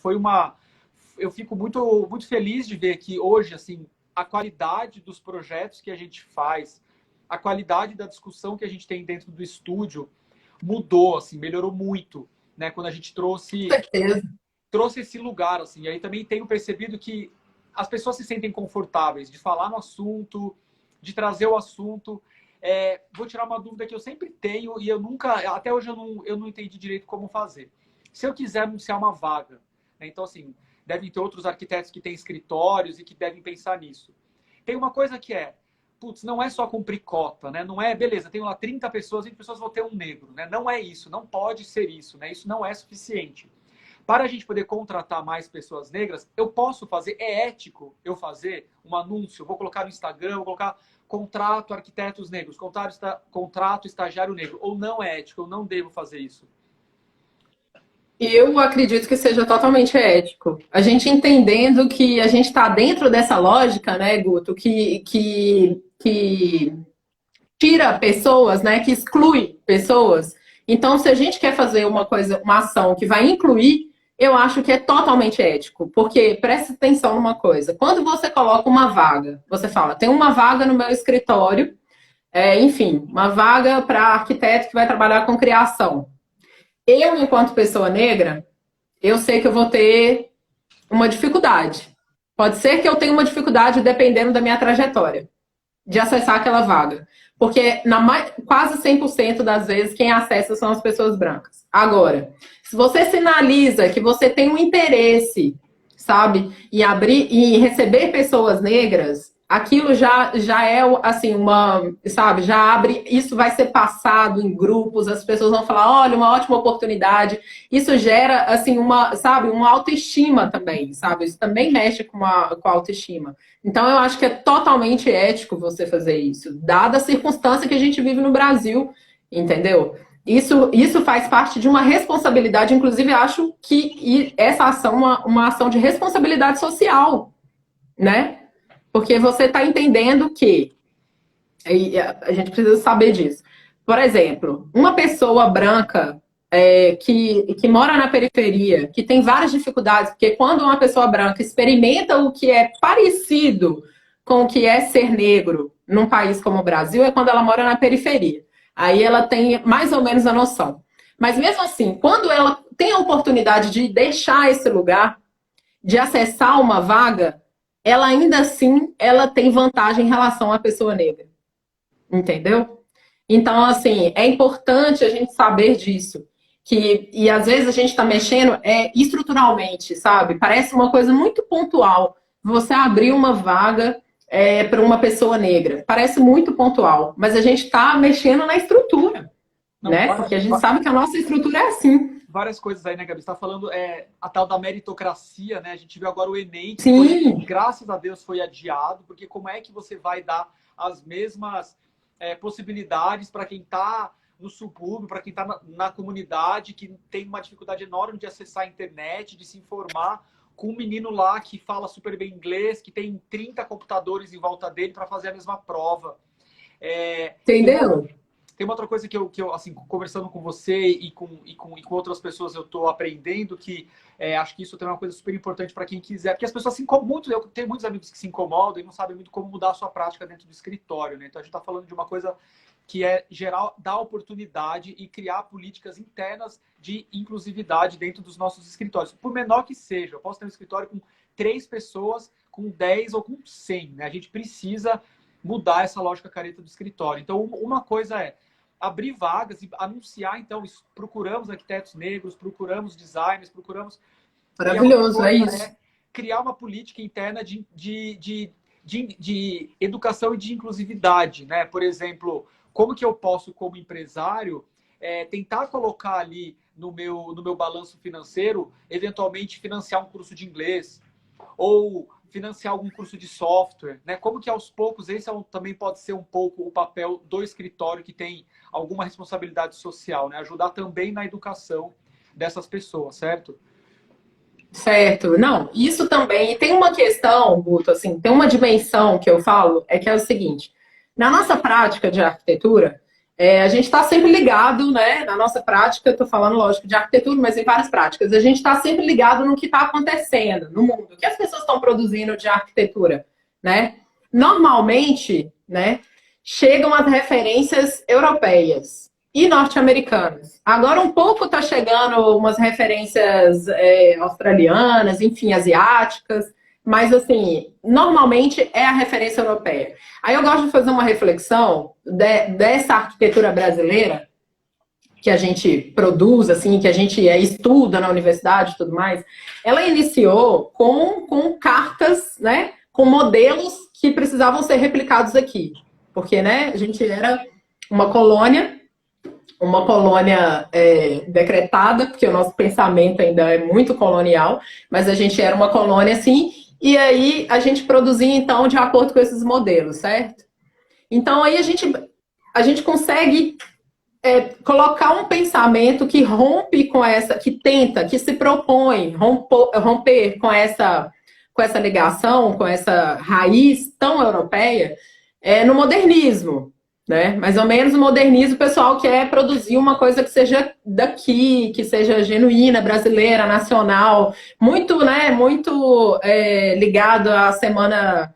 Eu fico muito, muito feliz de ver que hoje, assim, a qualidade dos projetos que a gente faz, a qualidade da discussão que a gente tem dentro do estúdio mudou, assim, melhorou muito, né? Quando a gente trouxe esse lugar, assim. E aí também tenho percebido que as pessoas se sentem confortáveis de falar no assunto, de trazer o assunto. Vou tirar uma dúvida que eu sempre tenho e eu nunca, até hoje eu não entendi direito como fazer. Se eu quiser anunciar uma vaga, né? Então, assim, devem ter outros arquitetos que têm escritórios e que devem pensar nisso. Tem uma coisa que putz, não é só cumprir cota, né? Não é, beleza, tenho lá 30 pessoas, 20 pessoas vão ter um negro, né? Não é isso, não pode ser isso, né? Isso não é suficiente. Para a gente poder contratar mais pessoas negras, eu posso fazer, é ético eu fazer um anúncio, vou colocar no Instagram, vou colocar contrato arquitetos negros, contrato estagiário negro, ou não é ético, eu não devo fazer isso? Eu acredito que seja totalmente ético. A gente entendendo que a gente está dentro dessa lógica, né, Guto, que tira pessoas, né, que exclui pessoas. Então, se a gente quer fazer uma coisa, uma ação que vai incluir, eu acho que é totalmente ético. Porque presta atenção numa coisa. Quando você coloca uma vaga, você fala, tem uma vaga no meu escritório, enfim, uma vaga para arquiteto que vai trabalhar com criação. Eu, enquanto pessoa negra, eu sei que eu vou ter uma dificuldade. Pode ser que eu tenha uma dificuldade, dependendo da minha trajetória, de acessar aquela vaga. Porque quase 100% das vezes quem acessa são as pessoas brancas. Agora, se você sinaliza que você tem um interesse, sabe, em abrir e receber pessoas negras, aquilo já é assim sabe, já abre, isso vai ser passado em grupos, as pessoas vão falar, olha, uma ótima oportunidade. Isso gera assim uma autoestima também, sabe? Isso também mexe com a autoestima. Então eu acho que é totalmente ético você fazer isso, dada a circunstância que a gente vive no Brasil, entendeu? Isso faz parte de uma responsabilidade, inclusive acho que essa ação é uma ação de responsabilidade social, né? Porque você está entendendo que a gente precisa saber disso. Por exemplo, uma pessoa branca que mora na periferia, que tem várias dificuldades, porque quando uma pessoa branca experimenta o que é parecido com o que é ser negro num país como o Brasil, é quando ela mora na periferia. Aí ela tem mais ou menos a noção. Mas mesmo assim, quando ela tem a oportunidade de deixar esse lugar, de acessar uma vaga, ela ainda assim, ela tem vantagem em relação à pessoa negra. Entendeu? Então, assim, é importante a gente saber disso. E às vezes a gente está mexendo estruturalmente, sabe? Parece uma coisa muito pontual. Você abrir uma vaga para uma pessoa negra. Parece muito pontual. Mas a gente está mexendo na estrutura. Não, né? Porque a gente sabe que a nossa estrutura é assim. Várias coisas aí, né, Gabi? Você está falando a tal da meritocracia, né? A gente viu agora o Enem, que Sim. Graças a Deus foi adiado, porque como é que você vai dar as mesmas possibilidades para quem está no subúrbio, para quem está na comunidade, que tem uma dificuldade enorme de acessar a internet, de se informar, com um menino lá que fala super bem inglês, que tem 30 computadores em volta dele para fazer a mesma prova. Entendeu? Tem uma outra coisa que eu assim, conversando com você e com outras pessoas, eu estou aprendendo que acho que isso também é uma coisa super importante para quem quiser. Porque as pessoas se incomodam muito. Eu tenho muitos amigos que se incomodam e não sabem muito como mudar a sua prática dentro do escritório, né? Então a gente está falando de uma coisa que é geral, dar oportunidade e criar políticas internas de inclusividade dentro dos nossos escritórios. Por menor que seja, eu posso ter um escritório com 3 pessoas, com 10 ou com 100, né? A gente precisa mudar essa lógica careta do escritório. Então, uma coisa é abrir vagas e anunciar, então, procuramos arquitetos negros, procuramos designers, procuramos... Maravilhoso, é isso. Criar uma política interna de educação e de inclusividade, né? Por exemplo, como que eu posso, como empresário, tentar colocar ali no meu balanço financeiro, eventualmente financiar um curso de inglês, ou financiar algum curso de software, né? Como que aos poucos, esse também pode ser um pouco o papel do escritório que tem alguma responsabilidade social, né? Ajudar também na educação dessas pessoas, certo? Certo. Não, isso também. E tem uma questão, Guto, assim, tem uma dimensão que eu falo, que é o seguinte, na nossa prática de arquitetura, a gente está sempre ligado, né? Na nossa prática, estou falando, lógico, de arquitetura, mas em várias práticas, a gente está sempre ligado no que está acontecendo no mundo, o que as pessoas estão produzindo de arquitetura, né? Normalmente, né, chegam as referências europeias e norte-americanas. Agora um pouco está chegando umas referências australianas, enfim, asiáticas, mas, assim, normalmente é a referência europeia. Aí eu gosto de fazer uma reflexão dessa arquitetura brasileira, que a gente produz, assim, que a gente estuda na universidade e tudo mais, ela iniciou com cartas, né, com modelos que precisavam ser replicados aqui. Porque, né, a gente era uma colônia decretada, porque o nosso pensamento ainda é muito colonial, mas a gente era uma colônia, assim, e aí a gente produzia, então, de acordo com esses modelos, certo? Então, aí a gente consegue colocar um pensamento que rompe com essa, que tenta, que se propõe romper com essa ligação, com essa raiz tão europeia, no modernismo, né? Mais ou menos o modernismo, o pessoal quer produzir uma coisa que seja daqui, que seja genuína, brasileira, nacional, muito, né? Muito ligado à semana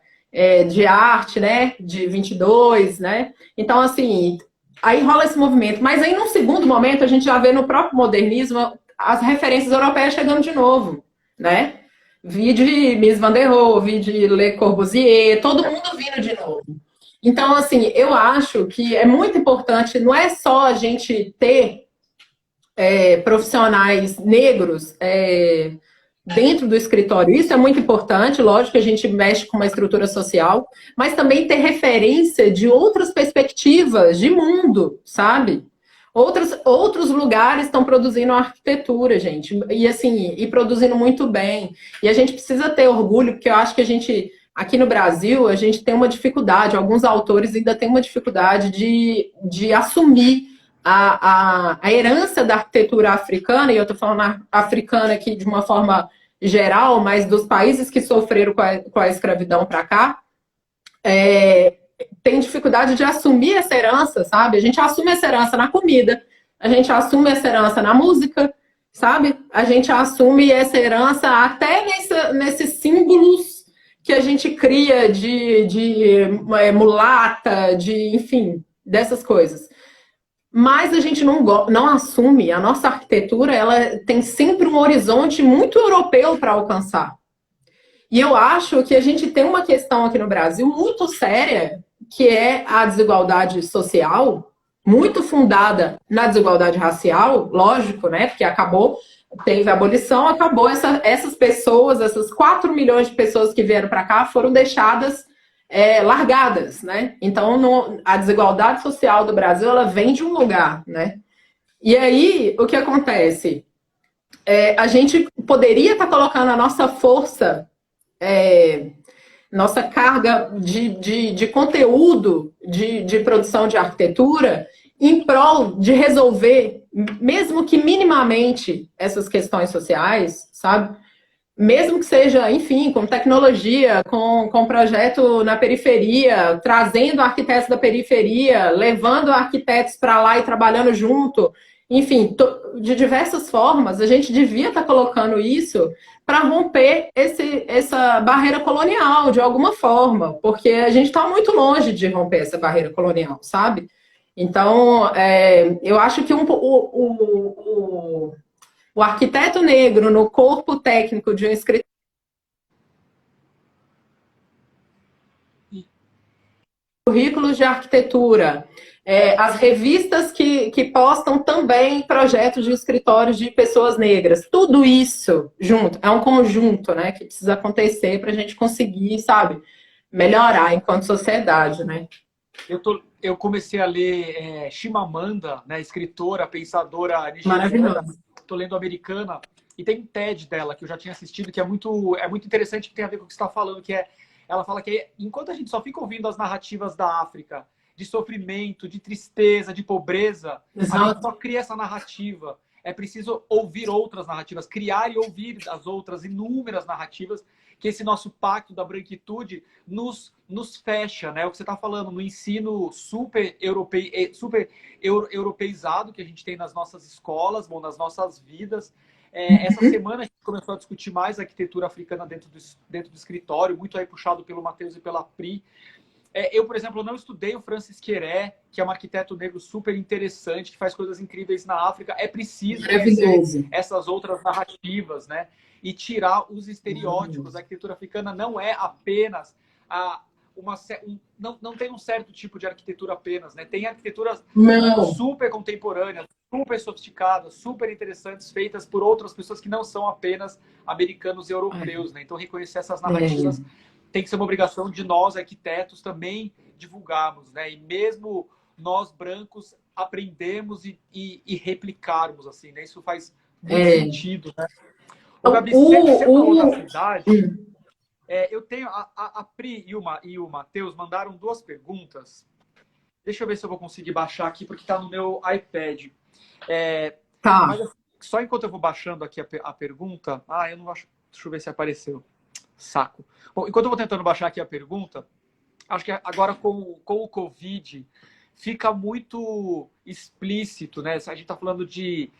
de arte, né? De 22, né? Então, assim, aí rola esse movimento. Mas aí, num segundo momento, a gente já vê no próprio modernismo as referências europeias chegando de novo, né? Vi de Mies van der Rohe, vi de Le Corbusier, todo mundo vindo de novo. Então, assim, eu acho que é muito importante, não é só a gente ter profissionais negros dentro do escritório, isso é muito importante, lógico que a gente mexe com uma estrutura social, mas também ter referência de outras perspectivas de mundo, sabe? Outros lugares estão produzindo arquitetura, gente, e assim, e produzindo muito bem. E a gente precisa ter orgulho, porque eu acho que a gente, aqui no Brasil, a gente tem uma dificuldade, alguns autores ainda têm uma dificuldade de assumir a herança da arquitetura africana, e eu estou falando africana aqui de uma forma geral, mas dos países que sofreram com a escravidão para cá, tem dificuldade de assumir essa herança, sabe? A gente assume essa herança na comida, a gente assume essa herança na música, sabe? A gente assume essa herança até nesses símbolos que a gente cria de mulata, enfim, dessas coisas. Mas a gente não assume, a nossa arquitetura, ela tem sempre um horizonte muito europeu para alcançar. E eu acho que a gente tem uma questão aqui no Brasil muito séria, que é a desigualdade social, muito fundada na desigualdade racial, lógico, né? Porque teve a abolição, acabou essas pessoas, essas 4 milhões de pessoas que vieram para cá foram deixadas largadas, né? Então, a desigualdade social do Brasil, ela vem de um lugar, né? E aí, o que acontece? A gente poderia estar colocando a nossa força, nossa carga de conteúdo de produção de arquitetura em prol de resolver, mesmo que minimamente, essas questões sociais, sabe? Mesmo que seja, enfim, com tecnologia, com projeto na periferia, trazendo arquitetos da periferia, levando arquitetos para lá e trabalhando junto, enfim, de diversas formas, a gente devia estar colocando isso para romper essa barreira colonial, de alguma forma, porque a gente está muito longe de romper essa barreira colonial, sabe? Então, eu acho que o arquiteto negro no corpo técnico de um escritório, currículos de arquitetura, as revistas que postam também projetos de escritórios de pessoas negras, tudo isso junto, é um conjunto, né, que precisa acontecer para a gente conseguir, sabe, melhorar enquanto sociedade, né? Eu comecei a ler Chimamanda, né, escritora, pensadora nigeriana. Maravilhoso. Estou lendo Americana, e tem um TED dela, que eu já tinha assistido, que é muito interessante, que tem a ver com o que você está falando, ela fala que enquanto a gente só fica ouvindo as narrativas da África, de sofrimento, de tristeza, de pobreza, Exato. a gente só cria essa narrativa. É preciso ouvir outras narrativas, criar e ouvir as outras inúmeras narrativas, que esse nosso pacto da branquitude nos fecha, né? O que você está falando, no ensino super europeizado que a gente tem nas nossas escolas, bom, nas nossas vidas. Essa semana a gente começou a discutir mais a arquitetura africana dentro do escritório, muito aí puxado pelo Matheus e pela Pri. Eu, por exemplo, não estudei o Francis Queré, que é um arquiteto negro super interessante, que faz coisas incríveis na África. É preciso conhecer essas outras narrativas, né? E tirar os estereótipos. A arquitetura africana não é apenas não tem um certo tipo de arquitetura apenas, né? Tem arquiteturas Não. super contemporâneas, super sofisticadas, super interessantes, feitas por outras pessoas que não são apenas americanos e europeus, né? Então, reconhecer essas narrativas tem que ser uma obrigação de nós, arquitetos, também divulgarmos, né? E mesmo nós, brancos, aprendemos e replicarmos, assim, né? Isso faz muito sentido, né? Ô, Gabi, você falou da cidade... eu tenho a Pri e o Matheus mandaram 2 perguntas. Deixa eu ver se eu vou conseguir baixar aqui, porque está no meu iPad. Tá. Mas só enquanto eu vou baixando aqui a pergunta... eu não acho... Deixa eu ver se apareceu. Saco. Bom, enquanto eu vou tentando baixar aqui a pergunta, acho que agora com o Covid fica muito explícito, né? A gente está falando de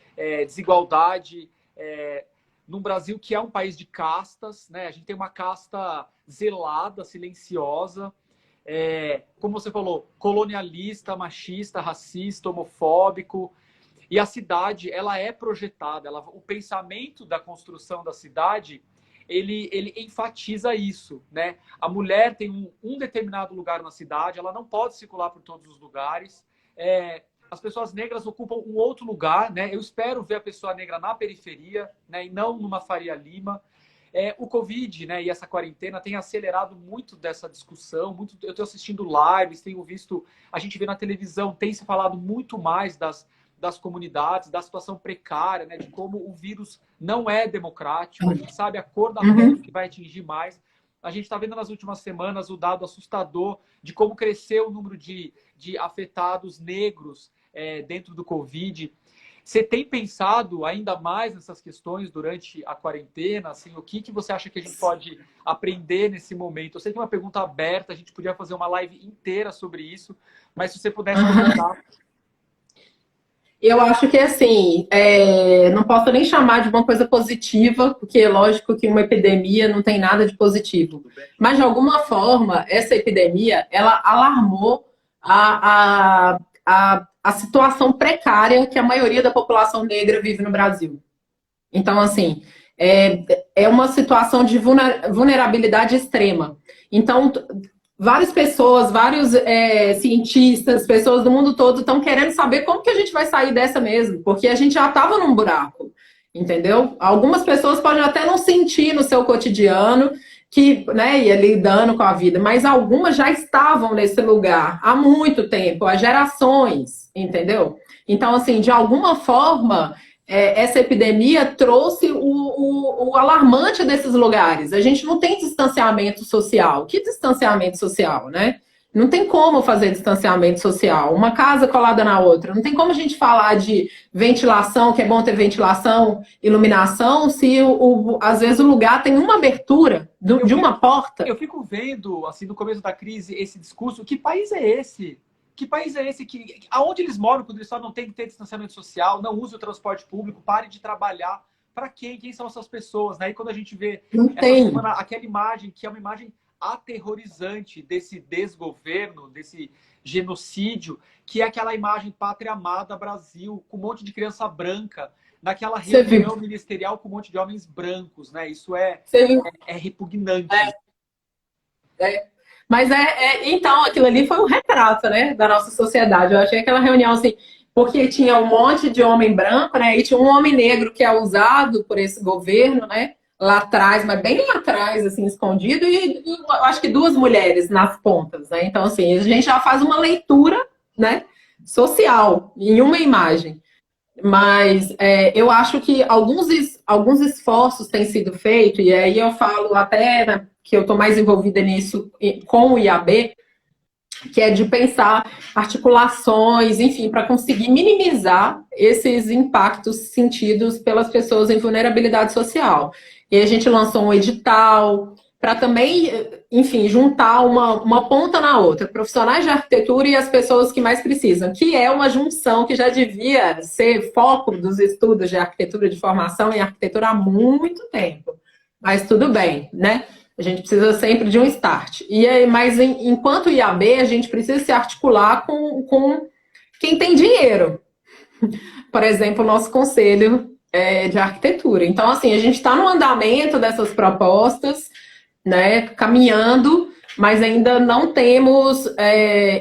desigualdade... num Brasil que é um país de castas, né? A gente tem uma casta zelada, silenciosa, como você falou, colonialista, machista, racista, homofóbico. E a cidade, ela é projetada, o pensamento da construção da cidade, ele enfatiza isso, né? A mulher tem um determinado lugar na cidade, ela não pode circular por todos os lugares. As pessoas negras ocupam um outro lugar, né? Eu espero ver a pessoa negra na periferia, né? E não numa Faria Lima. O Covid, né? E essa quarentena tem acelerado muito dessa discussão. Eu estou assistindo lives, tenho visto, a gente vê na televisão, tem se falado muito mais das comunidades, da situação precária, né? De como o vírus não é democrático. A gente sabe a cor da pele que vai atingir mais. A gente está vendo nas últimas semanas o dado assustador de como cresceu o número de afetados negros dentro do Covid. Você tem pensado ainda mais nessas questões durante a quarentena? Assim, o que você acha que a gente pode aprender nesse momento? Eu sei que é uma pergunta aberta, a gente podia fazer uma live inteira sobre isso, mas se você pudesse comentar. Eu acho que, assim, não posso nem chamar de uma coisa positiva, porque é lógico que uma epidemia não tem nada de positivo. Mas, de alguma forma, essa epidemia, ela alarmou a situação precária que a maioria da população negra vive no Brasil. Então, assim, é uma situação de vulnerabilidade extrema. Então, várias pessoas, vários cientistas, pessoas do mundo todo estão querendo saber como que a gente vai sair dessa mesmo, porque a gente já estava num buraco, entendeu? Algumas pessoas podem até não sentir no seu cotidiano que, né, ia lidando com a vida, mas algumas já estavam nesse lugar há muito tempo, há gerações, entendeu? Então, assim, de alguma forma, essa epidemia trouxe o alarmante desses lugares. A gente não tem distanciamento social. Que distanciamento social, né? Não tem como fazer distanciamento social. Uma casa colada na outra. Não tem como a gente falar de ventilação, que é bom ter ventilação, iluminação, se às vezes o lugar tem uma abertura de uma porta. Eu fico vendo, assim, no começo da crise, esse discurso. Que país é esse? Que país é esse? Aonde eles moram quando eles só não tem que ter distanciamento social, não use o transporte público, pare de trabalhar? Para quem? Quem são essas pessoas? Né? E quando a gente vê semana, aquela imagem, que é uma imagem aterrorizante desse desgoverno, desse genocídio, que é aquela imagem Pátria Amada Brasil, com um monte de criança branca, naquela reunião ministerial com um monte de homens brancos. Né? Isso é repugnante. Mas então, aquilo ali foi um retrato, né, da nossa sociedade. Eu achei aquela reunião assim, porque tinha um monte de homem branco, né, e tinha um homem negro que é usado por esse governo, né, lá atrás, mas bem lá atrás, assim, escondido, e eu acho que 2 mulheres nas pontas, né. Então, assim, a gente já faz uma leitura, né, social em uma imagem. Mas eu acho que alguns esforços têm sido feitos, e aí eu falo até, né, que eu estou mais envolvida nisso com o IAB, que é de pensar articulações, enfim, para conseguir minimizar esses impactos sentidos pelas pessoas em vulnerabilidade social. E a gente lançou um edital para também, enfim, juntar uma ponta na outra, profissionais de arquitetura e as pessoas que mais precisam, que é uma junção que já devia ser foco dos estudos de arquitetura de formação e arquitetura há muito tempo. Mas tudo bem, né? A gente precisa sempre de um start. Mas enquanto IAB, a gente precisa se articular com quem tem dinheiro. Por exemplo, o nosso conselho de arquitetura. Então, assim, a gente está no andamento dessas propostas, né, caminhando, mas ainda não temos,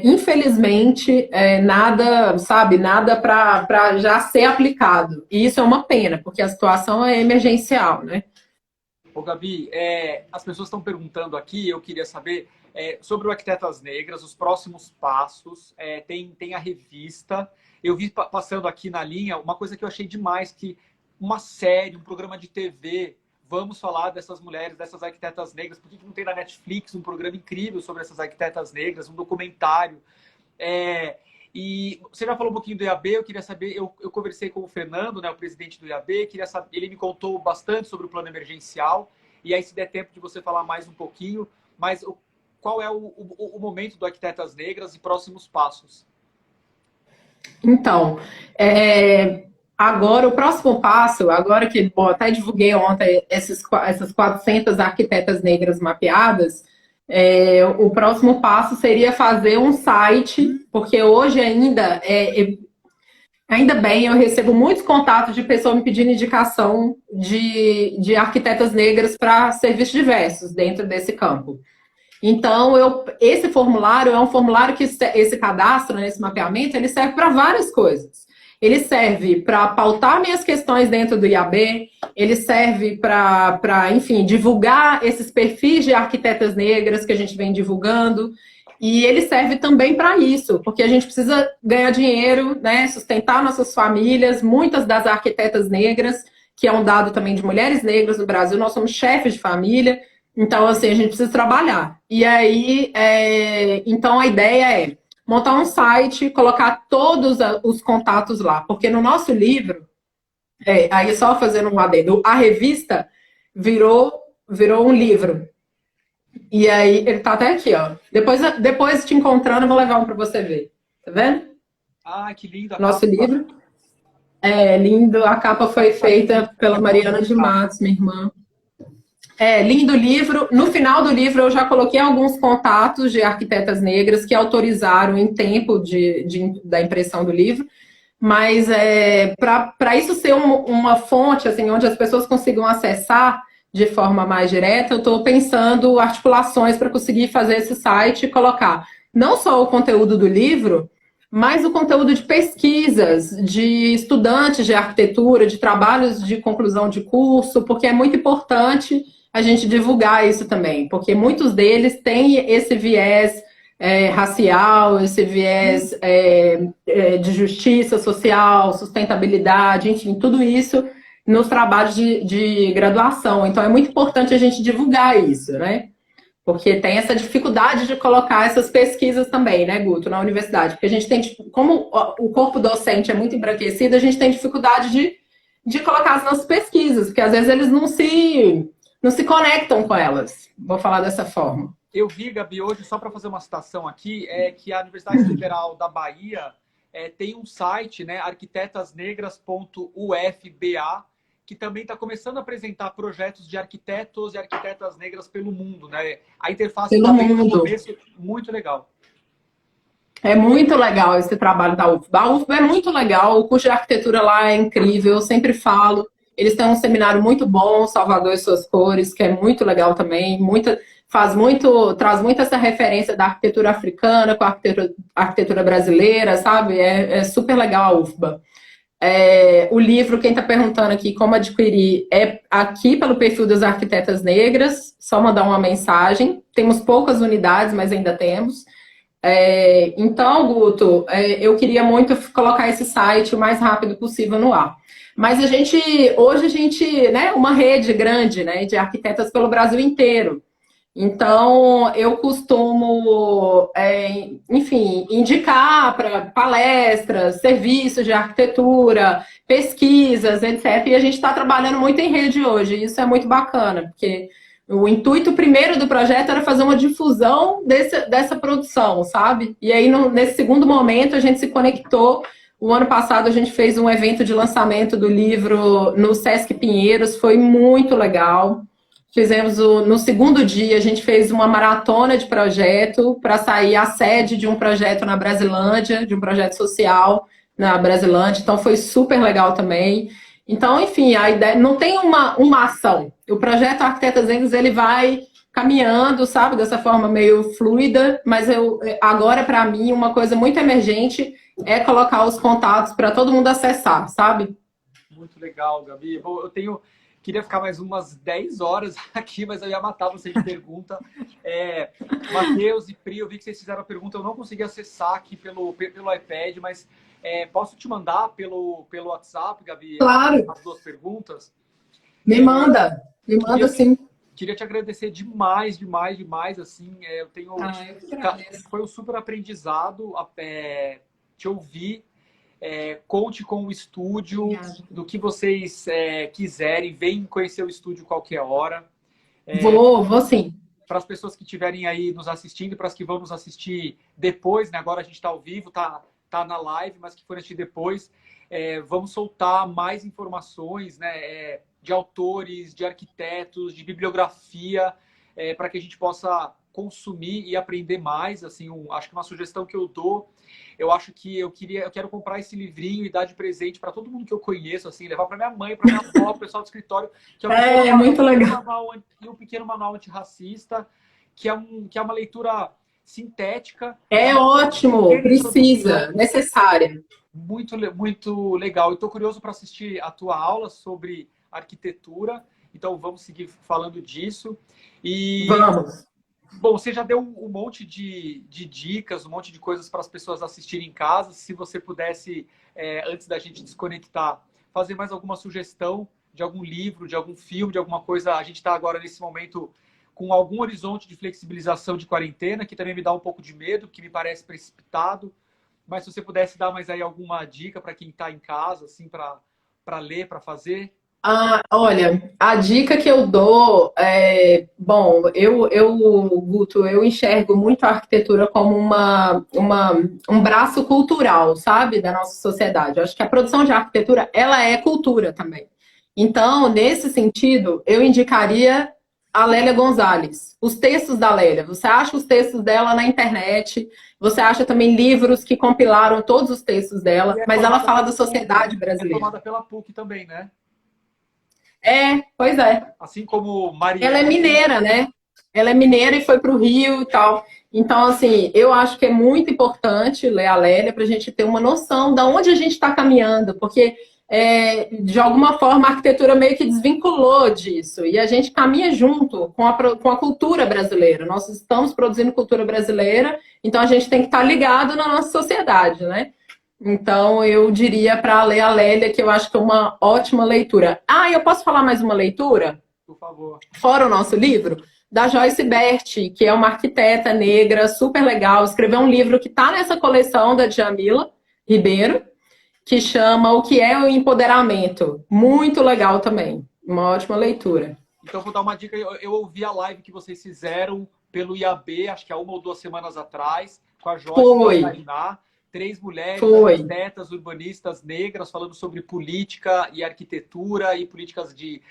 infelizmente, nada, sabe, nada para já ser aplicado. E isso é uma pena, porque a situação é emergencial, né? Ô, Gabi, as pessoas estão perguntando aqui, eu queria saber sobre o Arquitetas Negras, os próximos passos, tem a revista. Eu vi passando aqui na linha uma coisa que eu achei demais, que uma série, um programa de TV, vamos falar dessas mulheres, dessas arquitetas negras, por que não tem na Netflix um programa incrível sobre essas arquitetas negras, um documentário? E você já falou um pouquinho do IAB, eu queria saber, eu conversei com o Fernando, né, o presidente do IAB, queria saber, ele me contou bastante sobre o plano emergencial, e aí se der tempo de você falar mais um pouquinho, mas qual é o momento do Arquitetas Negras e próximos passos? Então, agora o próximo passo, agora que, bom, até divulguei ontem essas 400 arquitetas negras mapeadas, o próximo passo seria fazer um site, porque hoje ainda bem, eu recebo muitos contatos de pessoas me pedindo indicação de arquitetas negras para serviços diversos dentro desse campo. Então, esse formulário é um formulário que esse cadastro, né, esse mapeamento, ele serve para várias coisas. Ele serve para pautar minhas questões dentro do IAB, ele serve para, enfim, divulgar esses perfis de arquitetas negras que a gente vem divulgando, e ele serve também para isso, porque a gente precisa ganhar dinheiro, né, sustentar nossas famílias, muitas das arquitetas negras, que é um dado também de mulheres negras no Brasil, nós somos chefes de família. Então, assim, a gente precisa trabalhar. E aí, então a ideia é montar um site, colocar todos os contatos lá. Porque no nosso livro, aí só fazendo um adendo, a revista virou um livro. E aí, ele tá até aqui, ó. Depois te encontrando, eu vou levar um para você ver. Tá vendo? Ah, que lindo. Nosso livro. É lindo. A capa foi feita pela Mariana de Matos, minha irmã. Lindo livro. No final do livro, eu já coloquei alguns contatos de arquitetas negras que autorizaram em tempo da impressão do livro. Mas para isso ser uma fonte assim, onde as pessoas consigam acessar de forma mais direta, eu estou pensando articulações para conseguir fazer esse site e colocar não só o conteúdo do livro, mas o conteúdo de pesquisas, de estudantes de arquitetura, de trabalhos de conclusão de curso, porque é muito importante a gente divulgar isso também, porque muitos deles têm esse viés racial, esse viés de justiça social, sustentabilidade, enfim, tudo isso nos trabalhos de graduação. Então, é muito importante a gente divulgar isso, né? Porque tem essa dificuldade de colocar essas pesquisas também, né, Guto, na universidade. Porque a gente tem, como o corpo docente é muito embranquecido, a gente tem dificuldade de colocar as nossas pesquisas, porque às vezes eles não se conectam com elas. Vou falar dessa forma. Eu vi, Gabi, hoje, só para fazer uma citação aqui, que a Universidade Federal da Bahia tem um site, né, arquitetasnegras.ufba, que também está começando a apresentar projetos de arquitetos e arquitetas negras pelo mundo, né? A interface está bem no começo, muito legal. É muito legal esse trabalho da UFBA. A UFBA é muito legal, o curso de arquitetura lá é incrível, eu sempre falo. Eles têm um seminário muito bom, Salvador e Suas Cores, que é muito legal também, traz muito essa referência da arquitetura africana com a arquitetura brasileira, sabe? É super legal a UFBA. O livro, quem está perguntando aqui como adquirir, é aqui pelo perfil das arquitetas negras, só mandar uma mensagem. Temos poucas unidades, mas ainda temos. Então, Guto, eu queria muito colocar esse site o mais rápido possível no ar. Mas hoje a gente, né, uma rede grande, né, de arquitetas pelo Brasil inteiro. Então, eu costumo, enfim, indicar para palestras, serviços de arquitetura, pesquisas, etc. E a gente está trabalhando muito em rede hoje. E isso é muito bacana, porque o intuito primeiro do projeto era fazer uma difusão dessa produção, sabe? E aí, nesse segundo momento, a gente se conectou. O ano passado, a gente fez um evento de lançamento do livro no Sesc Pinheiros, foi muito legal. Fizemos no segundo dia, a gente fez uma maratona de projeto para sair a sede de um projeto na Brasilândia, de um projeto social na Brasilândia, então foi super legal também. Então, enfim, a ideia não tem uma ação. O projeto Arquitetas Negras, ele vai caminhando, sabe? Dessa forma meio fluida, mas agora, para mim, uma coisa muito emergente é colocar os contatos para todo mundo acessar, sabe? Muito legal, Gabi. Bom, queria ficar mais umas 10 horas aqui, mas eu ia matar você de pergunta. Matheus e Pri, eu vi que vocês fizeram a pergunta, eu não consegui acessar aqui pelo iPad, mas posso te mandar pelo WhatsApp, Gabi, Claro. as duas perguntas? Me manda sim. Queria te agradecer demais, demais, demais, assim, eu foi um super aprendizado te ouvir. Conte com o estúdio. Obrigada. Do que vocês quiserem, vem conhecer o estúdio qualquer hora. Vou sim. Para as pessoas que estiverem aí nos assistindo, para as que vão nos assistir depois, né? Agora a gente está ao vivo, tá na live, mas que forem assistir depois, vamos soltar mais informações, né? De autores, de arquitetos, de bibliografia, para que a gente possa consumir e aprender mais. Assim, acho que uma sugestão que eu dou, eu acho que eu quero comprar esse livrinho e dar de presente para todo mundo que eu conheço, assim, levar para minha mãe, para minha avó, para o pessoal do escritório, que é muito legal. Um pequeno manual antirracista, que é uma leitura sintética. É ótimo, precisa, necessária. Muito, muito legal. Eu estou curioso para assistir a tua aula sobre arquitetura, então vamos seguir falando disso. Vamos. Bom, você já deu um monte de dicas, um monte de coisas para as pessoas assistirem em casa. Se você pudesse, antes da gente desconectar, fazer mais alguma sugestão de algum livro, de algum filme, de alguma coisa. A gente está agora nesse momento com algum horizonte de flexibilização de quarentena, que também me dá um pouco de medo, que me parece precipitado. Mas se você pudesse dar mais aí alguma dica para quem está em casa, assim, para ler, para fazer. Olha, a dica que eu dou bom, Guto, eu enxergo muito a arquitetura como um braço cultural, sabe, da nossa sociedade. Eu acho que a produção de arquitetura, ela é cultura também. Então, nesse sentido, eu indicaria a Lélia Gonzalez, os textos da Lélia. Você acha os textos dela na internet, você acha também livros que compilaram todos os textos dela, mas ela fala da sociedade brasileira. É formada pela PUC também, né? Pois é. Assim como Maria. Ela é mineira, né? Ela é mineira e foi para o Rio e tal. Então, assim, eu acho que é muito importante ler a Lélia para a gente ter uma noção de onde a gente está caminhando, porque, de alguma forma, a arquitetura meio que desvinculou disso. E a gente caminha junto com a cultura brasileira. Nós estamos produzindo cultura brasileira, então a gente tem que estar ligado na nossa sociedade, né? Então, eu diria para ler a Lélia, que eu acho que é uma ótima leitura. Eu posso falar mais uma leitura? Por favor. Fora o nosso livro? Da Joyce Berti, que é uma arquiteta negra, super legal. Escreveu um livro que está nessa coleção da Djamila Ribeiro, que chama O que é o Empoderamento. Muito legal também. Uma ótima leitura. Então, vou dar uma dica. Eu ouvi a live que vocês fizeram pelo IAB, acho que há 1 ou 2 semanas atrás, com a Joyce e a Tainá. 3 mulheres, arquitetas, urbanistas negras, falando sobre política e arquitetura e políticas de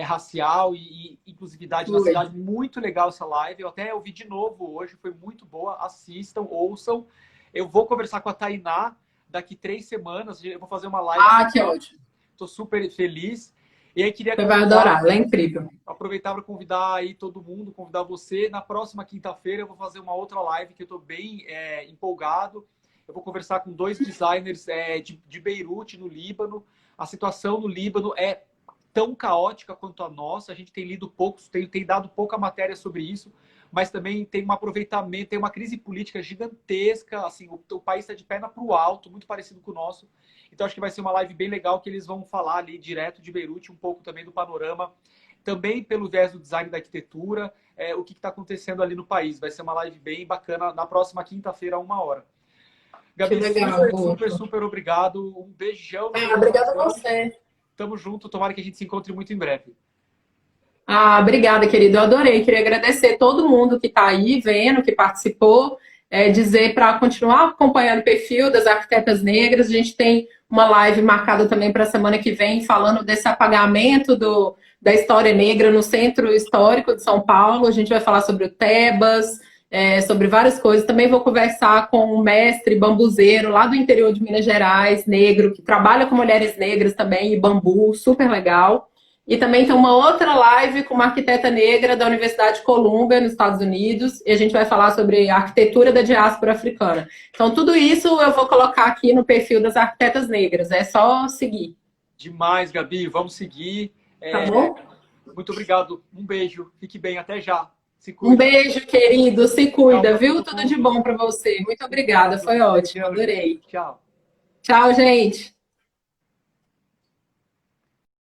racial e inclusividade na cidade. Muito legal essa live. Eu até ouvi de novo hoje, foi muito boa. Assistam, ouçam. Eu vou conversar com a Tainá daqui 3 semanas. Eu vou fazer uma live. Que ótimo. Estou super feliz. E aí queria Você vai adorar, ela é incrível. Aproveitar para convidar aí todo mundo, convidar você. Na próxima quinta-feira eu vou fazer uma outra live que eu estou bem empolgado. Eu vou conversar com 2 designers de Beirute, no Líbano. A situação no Líbano é tão caótica quanto a nossa. A gente tem lido pouco, tem dado pouca matéria sobre isso, mas também tem um aproveitamento, tem uma crise política gigantesca. Assim, o país está de perna para o alto, muito parecido com o nosso. Então, acho que vai ser uma live bem legal, que eles vão falar ali direto de Beirute, um pouco também do panorama, também pelo viés do design da arquitetura, o que está acontecendo ali no país. Vai ser uma live bem bacana na próxima quinta-feira, 1h. Gabi, legal, super obrigado. Um beijão. Obrigada a você. Tamo junto. Tomara que a gente se encontre muito em breve. Obrigada, querido. Eu adorei. Queria agradecer todo mundo que está aí vendo, que participou. Dizer para continuar acompanhando o perfil das arquitetas negras. A gente tem uma live marcada também para a semana que vem, falando desse apagamento da história negra no Centro Histórico de São Paulo. A gente vai falar sobre o Tebas, sobre várias coisas. Também vou conversar com um mestre bambuzeiro lá do interior de Minas Gerais, negro, que trabalha com mulheres negras também, e bambu, super legal. E também tem uma outra live com uma arquiteta negra da Universidade de Columbia, nos Estados Unidos, e a gente vai falar sobre a arquitetura da diáspora africana. Então, tudo isso eu vou colocar aqui no perfil das arquitetas negras, é só seguir. Demais, Gabi, vamos seguir. Tá bom? Muito obrigado, um beijo, fique bem, até já. Se Um cuida. beijo, querido, se cuida, Tchau, viu? Tudo de bom para você. Muito obrigada, foi ótimo, adorei. Tchau. Tchau, gente.